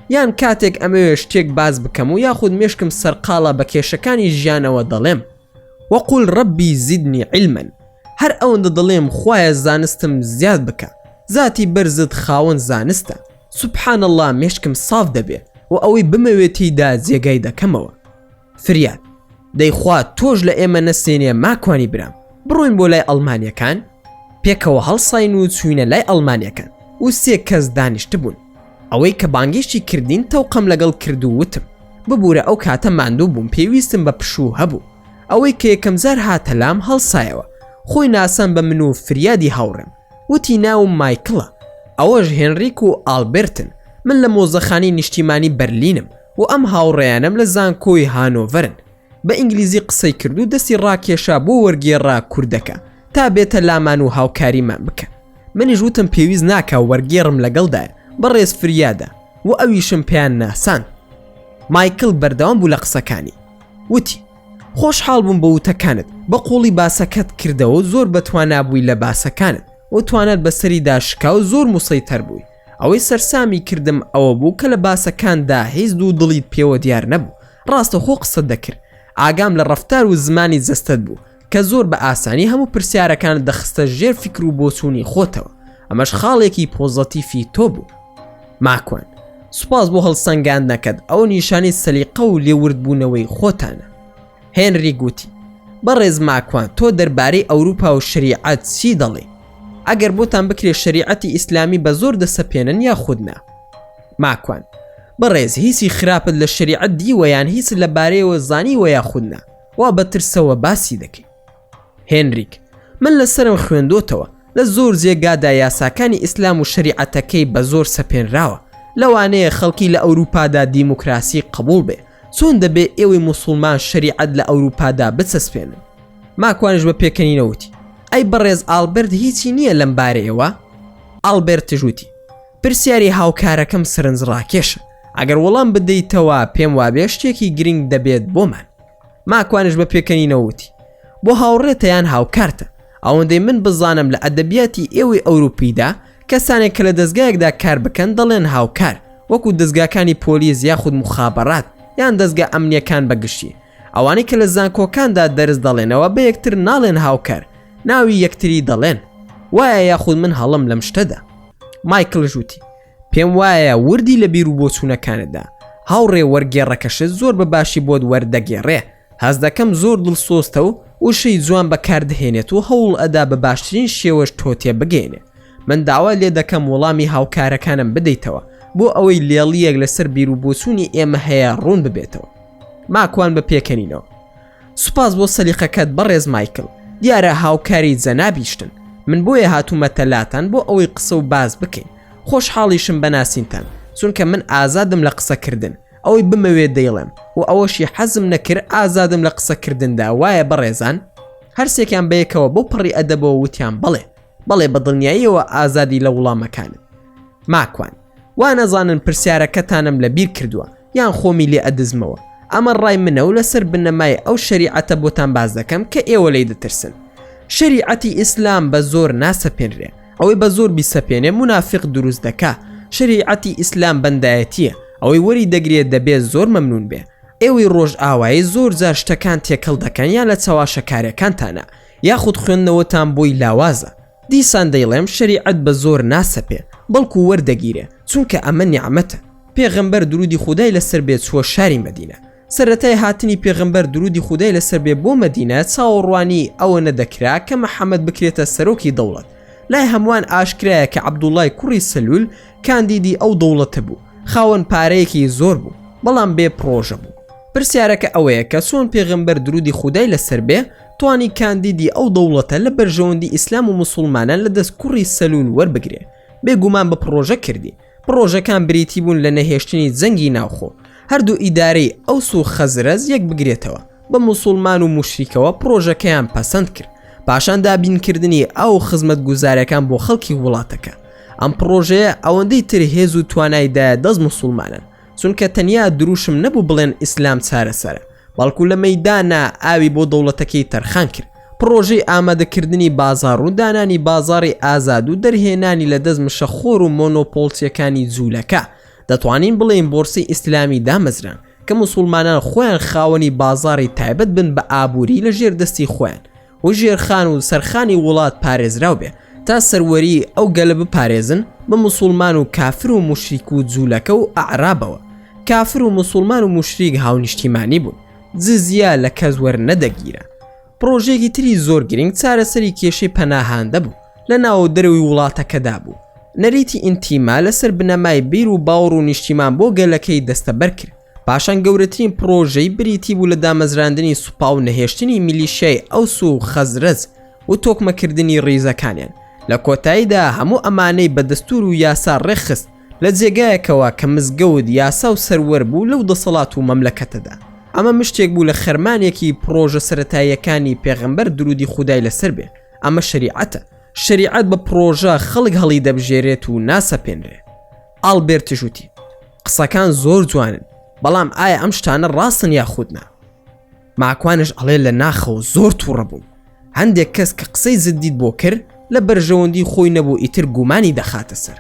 یان کاتێک ئەمەوێ شتێک باز بکەم و یاخود مێشکم سەرقاڵە بە کێشەکانی ژیانەوە دەڵێم وەقول ڕەبی زیدنی علما هەر ئەوەندە دەڵێم خوایە زانستم زیاد بکە زاتی بەرزت خاوەن زانستە سبحان الله مێشکم ساف دەبێ و ئەوەی بمەوێتیدا جێگای دەکەمەوە. فریاد دەیخوا تۆش لە ئێمە نەسێنێ ماکوانی برام بڕۆین بۆ لای ئەڵمانیەکان پێکەوە هەڵساین و چوینە لای ئەڵمانیەکان و سێ کەس دانیشت بوون ئەوەی کە بانگێشتی کردین تەوقەم لەگەڵ کرد و وتم ببوورە ئەو کاتە ماندوو بووم پێویستم بە پشوو هەبوو ئەوەی کە یەکەم زار هاتە لام هەڵسایەوە خۆی ناسان بە من و فریادی هاوڕێم وتی ناوم مایکڵە ئەوەش هێنریک و ئالبێرتن من لە مۆزەخانی نیشتیمانی بەرلینم و ئەم هاوڕێیانم لە زانکۆی هانۆڤەرن بە ئینگلیزی قسەی کرد و دەستی ڕاکێشا بۆ وەرگێڕا کوردەکە تا بێتە لامان و هاوکاریمان بکە منیش وتم پێویست ناکە وەرگێڕم لەگەڵدایە بەڕێز فریادە و ئەویشم پێیان ناسان. مایکل بەردەوام بوو لە قسەکانی وتی خۆشحاڵ بووم بە وتەکانت بە قوڵی باسەکەت کردەوە زۆر بەتوانابووی لە باسەکانت و توانێت بەسەریدا شکا و زۆر موسەیتەر بووی ئەوەی سەرسامی کردم ئەوە بوو کە لە باسەکاندا هیچ دوو دڵیت پێوە دیار نەبوو ڕاستە خۆ قسە دەکرد ئاگام لە ڕەفتار و زمانی جەستت بوو کە زۆر بە ئاسانی هەموو پرسیارەکان دەخستە ژێر فکر و بۆچوونی خۆتەوە ئەمەش خاڵێکی پۆزەتیفی تۆ بوو. ماکوان سوپاس بۆ هەڵسەنگان نەکەت ئەو نیشانی سەلیقە و لێوردبوونەوەی خۆتانە. هێنری گوتی بەڕێز ماکوان تۆ دەربارەی ئەوروپا و شریعەت چی دەڵێ؟ ئەگەر بۆتان بکرێ شریعەتی ئیسلامی بە زۆر دەسەپێنن یا خودنا. ماکوان بەڕێز هیچی خراپت لە شریعەت دیوە یان هیچ لەبارەیەوە زانیوە یا خودنا وا بەترسەوە باسی دەکەی. هێنریک من لەسرم خوێندۆتەوە لە زۆر جێگادا یاساکانی ئیسلام و شریعەتەکەی بە زۆر سەپێنراوە لەوانەیە خەڵکی لە ئەوروپادا دیموکراسی قبول بێ چۆن دەبێ ئێوەی موسڵمان شریعەت لە ئەوروپادا بچەسپێنن. ماکوانش بە پێکەنینەوتی ئەی بەڕێز ئالبرد هیچی نییە لەم بارەیەوە. ئالبرد تژوتی پرسیاری هاوکارەکەم سرنجڕاکێشە ئەگەر وەڵام بدەیتەوە پێم وابێ شتێکی گرنگ دەبێت بۆمان. ماکوانش بە پێکەنینەوتی بۆ هاوڕێتە یان هاوکارتە ئەوەندەی من بزانم لە ئەدەبیاتی ئێوەی ئەوروپیدا کەسانێک کە لە دەستگایەکدا کار بکەن دەڵێن هاوکار وەکو دەستگاکانی پۆلیس یاخود مخابەرات یان دەستگا ئەمنیەکان بەگشتی. ئەوانەی کە لە زانکۆکاندا دەرز دەڵێنەوە بە یەکتر ناڵێن هاوکار ناوی یەکتری دەڵێن. وایە یاخود من هەڵم لەم شتەدا. مایکل ژووتی پێم وایە وردی لە بیر و بۆچوونەکانتدا هاوڕێ وەرگێڕەکەشت زۆر بەباشی بۆت وەردەگێڕێ. هەز دەکەم زۆر دڵسۆستە و وشەی جوان بەکاردهێنێت و هەوڵ ئەدا بە باشترین شێوەش تۆ تێبگەێنێ. من داوا لێ دەکەم وەڵامی هاوکارەکانم بدەیتەوە بۆ ئەوەی لێڵیەک لەسەر بیر و بۆچوونی ئێمە هەیە ڕوون ببێتەوە. ماکوان بە پێکەنینەوە سوپاس بۆ سەلیقەکەت بەڕێز مایکل. دیارە هاوکاری جەنابیشتن. من بۆیە هاتوومە تەلاتان بۆ ئەوەی قسە و باز بکەین. خۆشحاڵیشم بەناسینتان چونکە من ئازادم لە قسەکردن ئەوەی بمەوێت دەیڵێم و ئەوەشی حەزم نەکرد ئازادم لە قسەکردندا. وایە بەڕێزان هەرسێکیان بەیەکەوە بۆ پڕی ئەدەبەوە وتیان بەڵێ بە دڵنیاییەوە ئازادی لە وڵامەکانت. ماکوان وا نەزانن پرسیارەکەتانم لە بیر کردووە یان خۆمی لێ ئەدزمەوە. ئەمە ڕای منە و لەسەر بنەمای ئەو شریعەتە بۆتان باز دەکەم کە ئێوە لێی دەترسن. شریعەتی ئیسلام بە زۆر ناسەپێنرێ ئەوەی بە زۆر بیسەپێنێ منافق دروست دەکا. شریعەتی ئیسلام بەندایەتیە ئەوەی وەری دەگرێت دەبێت زۆر مەمنون بێ. ئێوەی ڕۆژ ئاوایی زۆر جار شتەکان تێکەڵ دەکەن یان لە چاواشەکارەکانتانە یاخود خوێندنەوەتان بۆی لاوازە. دیسان دەیڵێم شریعەت بە زۆر ناسەپێ بەڵکو وەردەگیرێ چونکە ئەمە نیعمەتە. پێغەمبەر درودی خودای لەسەر بێت چووە شاری مەدینە. سەرەتای هاتنی پێغەمبەر درودی خودای لەسەر بێ بۆ مەدینە چاوەڕوانی ئەوە نەدەکرا کە محەممەد بکرێتە سەرۆکی دەوڵەت. لای هەمووان ئاشکرایە کە عەبدوڵای کوڕی سەلول کاندیدی ئەو دەوڵەتە بوو. خاوەن پارەیەکی زۆر بوو بەڵام بێ پرۆژە بوو. پرسیارەکە ئەوەیە کە چۆن پێغەمبەر درودی خودای لەسەر بێ توانی کاندیدی ئەو دەوڵەتە لە بەرژەوەندی ئیسلام و موسڵمانان لە دەست کوڕی سەلول وەربگرێ. بێگومان بە پرۆژە کردی. پرۆژەکان بریتی بوون لە نەهێشتنی جەنگی ناوخۆ. هەردوو ئیدارەی ئەوس و خەزرەز یەک بگرێتەوە. بە موسڵمان و موشریکەوە پرۆژەکەیان پەسەند کرد. پاشان دابینکردنی ئەو خزمەت گوزارەکان بۆ خەڵکی وڵاتەکە. ئەم پرۆژەیە ئەوەندەی تر هێز و توانایدا دەست موسڵمانن چونکە تەنیا دروشم نەبوو بڵێن ئیسلام چارەسەرە بەڵکو لە مەیدانە ئاوی بۆ دەوڵەتەکەی تەرخان کرد. پرۆژەی ئامادەکردنی بازار و دانانی بازاری ئازاد و دەرهێنانی لە دەست مشەخۆر و مۆنۆپۆلچیەکانی جوولەکە. دەتوانین بڵێین بۆرسی ئیسلامی دامەزران کە موسڵمانان خۆیان خاوەنی بازاری تایبەت بن بە ئابووری لە ژێر دەستی خۆیان و ژێرخان و سەرخانی وڵات پارێزراو بێ تا سەروەری ئەو گەلە بپارێزن بە موسڵمان و کافر و موشریک و جوولەکە و ئەعرابەوە. کافر و موسڵمان و موشریک هاونیشتیمانی بوون جزیا لە کەس وەرنەدەگیرە. پرۆژێکی تری زۆر گرنگ چارەسەری کێشەی پەناهاندە بوو لە ناو دەرەوەی وڵاتەکەدا بوو. نەریتی ئینتیما لەسەر بنەمای بیر و باوەڕ و نیشتیمان بۆ گەلەکەی دەستەبەر کرد. پاشان گەورەترین پرۆژەی بریتی بوو لە دامەزراندنی سوپا و نەهێشتنی میلیشیای ئەوس و خەزرەز و تۆکمەکردنی ڕیزەکانیان. لە کۆتاییدا هەموو ئەمانەی بە دەستور و یاسا ڕێخست لە جێگایەکەوە کە مزگەوت یاسا و سەروەر بوو لەو دەسەڵات و مەملەکەتەدا. ئەمە مشتێک بوو لە خەرمانێکی پرۆژە سەرەتاییەکانی پێغەمبەر درودی خودای لەسەر بێ. ئەمە شریعەتە. شریعەت بە پرۆژە خەڵک هەڵی دەبژێرێت و ناسەپێنرێ. ئالبێرت ژووتی قسەکان زۆر جوانن بەڵام ئایا ئەم شتانە ڕاستن یا خودنا؟ ماکوانش ئەڵێ لە ناخەوە زۆر تووڕە بووم. هەندێک کەس کە قسەی زدیت بۆ کرد لە بەرژەوەندی خۆی نەبوو ئیتر گومانی دەخاتە سەر.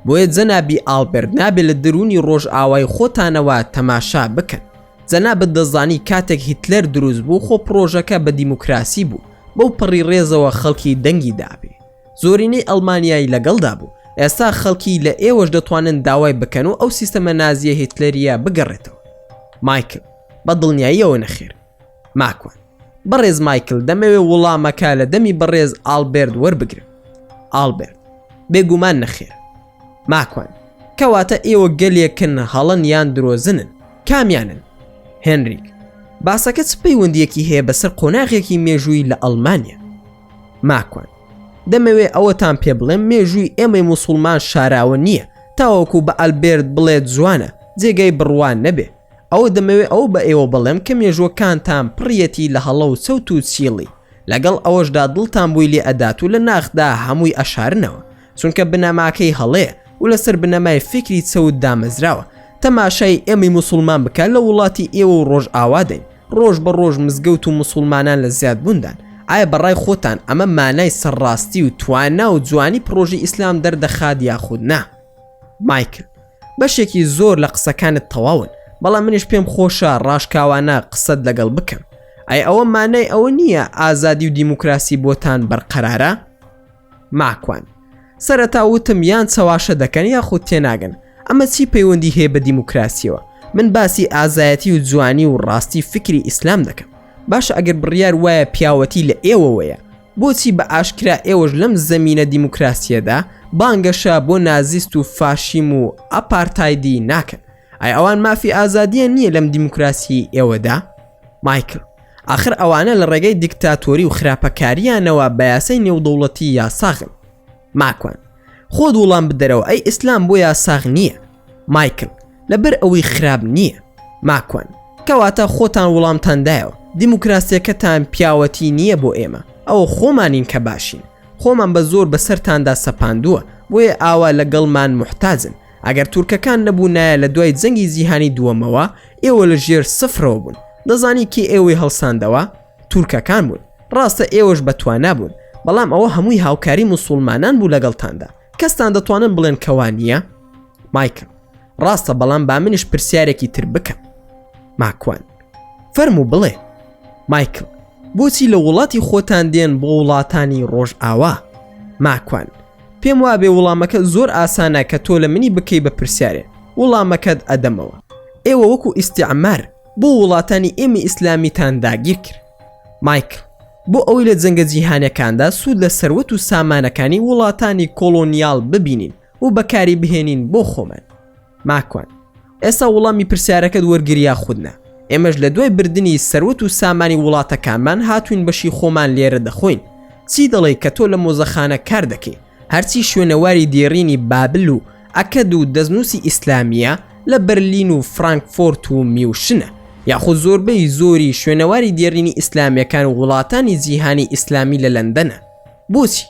بۆیە جەنابی ئالبێرت نابێت لە دەرونی ڕۆژ ئاوای خۆتانەوە تەماشا بکەن. جەنابەت دەزانی کاتێک هیتلەر دروست بوو خۆ پرۆژەکە بە دیموکراسی بوو بەو پڕی ڕێزەوە خەڵکی دەنگی دابێ. زۆرینەی ئەڵمانیایی لەگەڵدا بوو. ئێستا خەڵکی لە ئێوەش دەتوانن داوای بکەن و ئەو سیستەمە نازیە هیتلەریە بگەڕێتەوە. مایکل بە دڵنیاییەوە نەخێر. ماکوان بەڕێز مایکل دەمەوێت وەڵامەکە لە دەمی بەڕێز ئالبێرت وەربگرن. ئالبێرت بێگومان نەخێر. ماکوان کەواتە ئێوە گەلێکن هەڵن یان درۆزنن، کامیانن؟ هێنریک باسەکە چ پەیوەندیەکی هەیە بەسەر قۆناغێکی مێژووی لە ئەڵمانیا؟ ماکوان دەمەوێت ئەوەتان پێ بڵێم مێژووی ئێمەی موسڵمان شاراوە نییە تاوەکو بە ئەلبێرت بڵێت جوانە جێگەی بڕوان نەبێ. ئەوە دەمەوێت ئەو بە ئێوە بڵێم کە مێژوەکانتان پڕیەتی لە هەڵە و سەوت و چیڵی، لەگەڵ ئەوەشدا دڵتان بووی لێ ئەدات و لە ناخدا هەمووی ئەشارنەوە، چونکە بنەماکەی هەڵەیە و لەسەر بنەمای فکری چەوت دامەزراوە. تەماشای ئێمەی موسڵمان بکات لە وڵاتی ئێوە و ڕۆژ ئاوادەین، ڕۆژ بە ڕۆژ مزگەوت و موسڵمانان لە زیادبووندان. ئایا بەڕای خۆتان ئەمە مانای سەرڕاستی و توانا و جوانی پرۆژی ئیسلام دەردەخات یاخود نا؟ مایکل بەشێکی زۆر لە قسەکانت تەواون، بەڵام منیش پێم خۆشە ڕاشکاوانە قسەت لەگەڵ بکەم. ئەی ئەوە مانای ئەوە نییە ئازادی و دیموکراسی بۆتان بەرقەرارە؟ ماکوان سەرەتا وتم یان چەواشە دەکەن یاخود تێناگەن، ئەمە چی پەیوەندی هەیە بە دیموکراسیەوە؟ من باسی ئازایەتی و جوانی و ڕاستی فکری ئیسلام دەکەم. باشە ئەگەر بڕیار وایە پیاوەتی لە ئێوەوەیە، بۆچی بە ئاشکرا ئێوەش لەم زەمینە دیموکراسیەدا بانگەشە بۆ نازیست و فاشیم و ئەپارتایدی ناکەن؟ ئەی ئەوان مافی ئازادیە نییە لەم دیموکراسی ئێوەدا؟ مایکل ئاخر ئەوانە لە ڕێگەی دیکتاتۆری و خراپەکاریانەوە بە یاسای نێودەوڵەتی یاساغن. ماکوان خۆت وڵام بدەرەوە، ئەی ئیسلام بۆ یاساغ نییە. مایکل لەبەر ئەوەی خراپ نییە. ماکوان کەواتە خۆتان وڵامتاندایەوە، دیموکراسیەکەتان پیاوەتی نییە بۆ ئێمە، ئەوە خۆمانین کە باشین، خۆمان بە زۆر بەسەرتاندا سەپاندووە، بۆیە ئاوا لەگەڵمان محتاجن. ئەگەر تورکەکان نەبوونایە لە دوای جەنگی جیهانی دووەمەوە ئێوە لە ژێر سفرەوە بوون. دەزانی کێ ئێوەی هەڵساندەوە؟ تورکەکان بوون. ڕاستە ئێوەش بەتوانە بوون، بەڵام ئەوە هەمووی هاوکاری موسڵمانان بوو لەگەڵتاندا. کەستان دەتوانن بڵێن کەوانیە؟ مایکل ڕاستە، بەڵام با منیش پرسیارێکی تر بکەم. ماکوان فەرموو بڵێ. مایکل بۆچی لە وڵاتی خۆتان دێن بۆ وڵاتانی ڕۆژ ئاوا؟ ماکوان پێم وابێ وڵامەکە زۆر ئاسانە کە تۆ لە منی بکەی بە پرسیارێ، وڵامەکەت ئەدەمەوە. ئێوە وەکو ئیستیعمار بۆ وڵاتانی ئێمە ئیسلامیتان داگیر کرد. مایکل بۆ ئەوەی لە جەنگە جیهانیەکاندا سوود لە سەروەت و سامانەکانی وڵاتانی کۆلۆنیال ببینین و بەکاری بهێنین بۆ خۆمان. ماکوان ئێستا وەڵامی پرسیارەکەت وەرگریا خودنا. ئێمەش لە دوای بردننی سەروەت و سامانی وڵاتەکانمان هاتوین بەشی خۆمان لێرە دەخۆین. چی دەڵێ کە تۆ لە مۆزەخانە کار دەکەی، هەرچی شوێنەواری دێڕینی بابل و ئەکەد و دەستنووسی ئیسلامیە لە بەرلین و فرانکفۆرت و میوشنە، یاخود زۆربەی زۆری شوێنەواری دێڕینی ئیسلامیەکان و وڵاتانی جیهانی ئیسلامی لە لەندەنە. بۆچی؟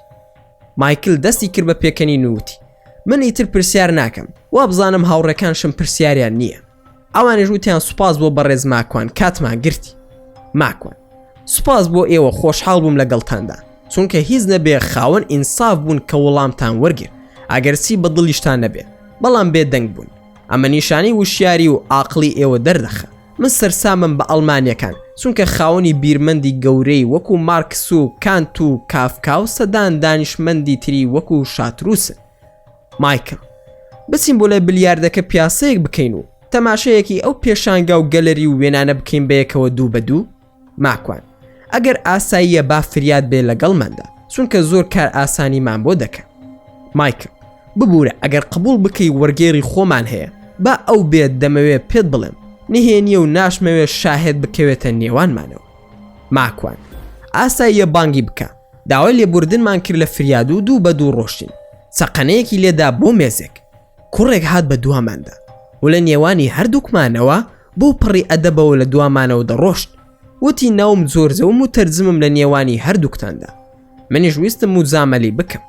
مایکل دەستی کرد بە پێکەنی نووتی من ئیتر پرسیار ناکەم، وا بزانم هاوڕێکانشم پرسیاریان نییە. ئەوانیش وتیان سوپاس بۆ بەڕێز ماکوان، کاتمان گرتی. ماکوان سوپاس بۆ ئێوە، خۆشحاڵ بووم لەگەڵتاندا، چونکە هیچ نەبێ خاوەن ئینساف بوون کە وەڵامتان وەرگر، ئەگەرچی بە دڵیشتان نەبێ، بەڵام بێدەنگ بوون. ئەمە نیشانی وشیاری و ئاقلی ئێوە دەردەخە. من سەرسامم بە ئەڵمانیەکان، چونکە خاوەنی بیرمەندی گەورەی وەکو مارکس و کانت و کافکا و سەدان دانیشمەندی تری وەکو شاتروسن. مایکل بچین بۆ لای بلیاردەکە پیاسەیەک بکەین و تەماشەیەکی ئەو پێشانگا و گەلەری و وێنانە بکەین بەیەکەوە دوو بە دوو. ماکوان ئەگەر ئاساییە با فریاد بێ لەگەڵماندا، چونکە زۆر کار ئاسانیمان بۆ دەکەن. مایکل ببوورە ئەگەر قبول بکەی وەرگێڕی خۆمان هەیە، با ئەو بێت دەمەوێت پێت بڵێم نهێنیە و ناشمەوێت شاهێت بکەوێتە نێوانمانەوە. ماکوان ئاساییە بانگی بکە، داوای لێبوردنمان کرد لە فریاد و دوو بە دوو ڕۆشتین. چەقەنەیەکی لێدا بۆ مێزێک، کوڕێک هات بە دواماندا و لە نێوانی هەردووکمانەوە بۆ پڕی ئەدەبەوە لە دوامانەوە دەڕۆشت. وتی ناوم جۆرجە و متەرجمم لە نێوانی هەردووکتاندا. منیش ویستم موزامەلی بکەم.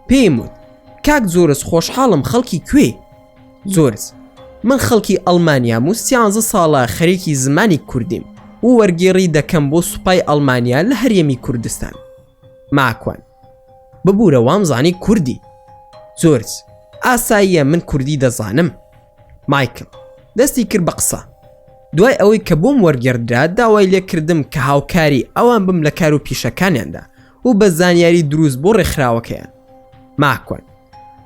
پێم وت کاک جۆرج خۆشحاڵم، خەڵکی کوێ؟ جۆرج من خەڵکی ئەڵمانیام و 13 ساڵە خەریکی زمانی کوردیم و وەرگێڕی دەکەم بۆ سوپای ئەڵمانیا لە هەرێمی کوردستان. ماکوان ببوورە وامزانی کوردی. جۆرج ئاساییە من کوردی دەزانم. مایکل دەستی کرد بە قسە. دوای ئەوەی کە بۆم وەرگێڕدرا داوای لێکردم کە هاوکاری ئەوان بم لە کار و پیشەکانیاندا و بە زانیاری دروست بۆ ڕێکخراوەکەیان. ماکوان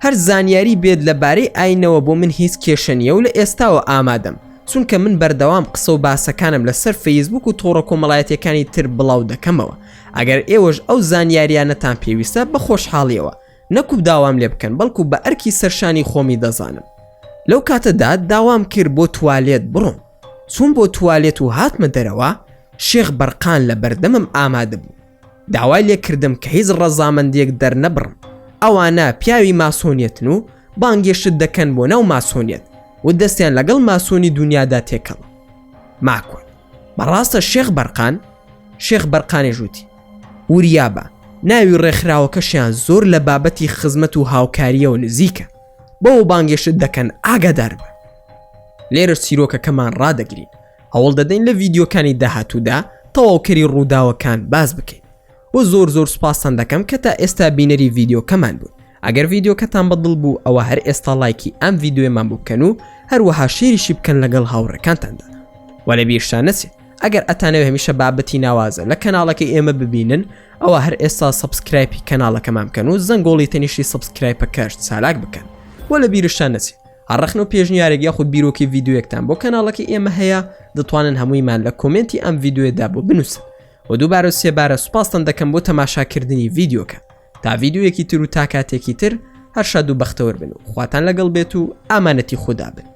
هەر زانیاری بێت لەبارەی ئاینەوە بۆ من هیچ کێشە نییە و لە ئێستاوە ئامادەم، چونکە من بەردەوام قسە و باسەکانم لەسەر فەیسبوک و تۆڕە کۆمەڵایەتیەکانی تر بڵاو دەکەمەوە. ئەگەر ئێوەش ئەو زانیاریانەتان پێویستە بە خۆشحاڵیەوە نەکوب داوام لێ بکەن بەڵکو بە ئەرکی سەرشانی خۆمی دەزانم. لەو کاتەدا داوام کرد بۆ توالێت بڕۆم. چوون بۆ توالێت و هاتمە دەرەوە. شێخ بەرقان لە بەردەمم ئامادە بوو. داوای لێ کردم کە هیچ ڕەزامەندێک دەرنەبڕم. ئەوانە پیاوی ماسۆنیەتن و بانگێشت دەکەن بۆ ناو ماسۆنیەت و دەستیان لەگەڵ ماسۆنی دنیادا تێکەڵ. ماکۆن بەڕاستە شێخ بەرقانی ژووتی وریابە ناوی ڕێکخراوەکەشیان زۆر لە بابەتی خزمەت و هاوکاریەوە نزیکە بۆ بانگێشت دەکەن ئاگادار بە. لێرە چیرۆکەکەمان ڕادەگرین هەوڵ دەدەین لە ڤیدیۆکانی داهاتوودا تەواوکەری ڕووداوەکان باز بکەین و زۆر سوپاسان دەکەم کە تا ئێستا بینەری ڤیدیۆکەمان بوون. ئەگەر ڤیدیۆکەتان بەدڵ بوو ئەوە هەر ئێستا لایکی ئەم ڤیدیۆمان بکەن و هەروەها شێریشی بکەن لەگەڵ هاوڕێکانتاندا. وەلە بیرشان نەچێت ئەگەر ئەتانەوێت هەمیشە بابەتی ناوازە لە کەناڵەکەی ئێمە ببینن ئەوە هەر ئێستا سەبسکرایبی کەناڵەکەمان بکەن و زەنگۆڵی تەنیشتی سەبسکرایبەکەش چالاک بکەن. وەلە بیرشان نەچێت هەڕەخنە و پێشنیارێک یاخود بیرۆکی ڤیدیۆیەکتان بۆ کەناڵەکەی ئێمە هەیە دەتوانن هەموویمان لە کۆمنتی ئەم ڤیدیۆدا بۆ بنووسن و دووبارە سێبارە سوپاسان دەکەم بۆ تەماشاکردنی ڤیدیۆکە. تا ڤیدیۆیەکی تر و تا کاتێکی تر هەر شاد و بەختەوەر بن و خواتان لەگەڵ بێت و ئامانەتی خوددا بن.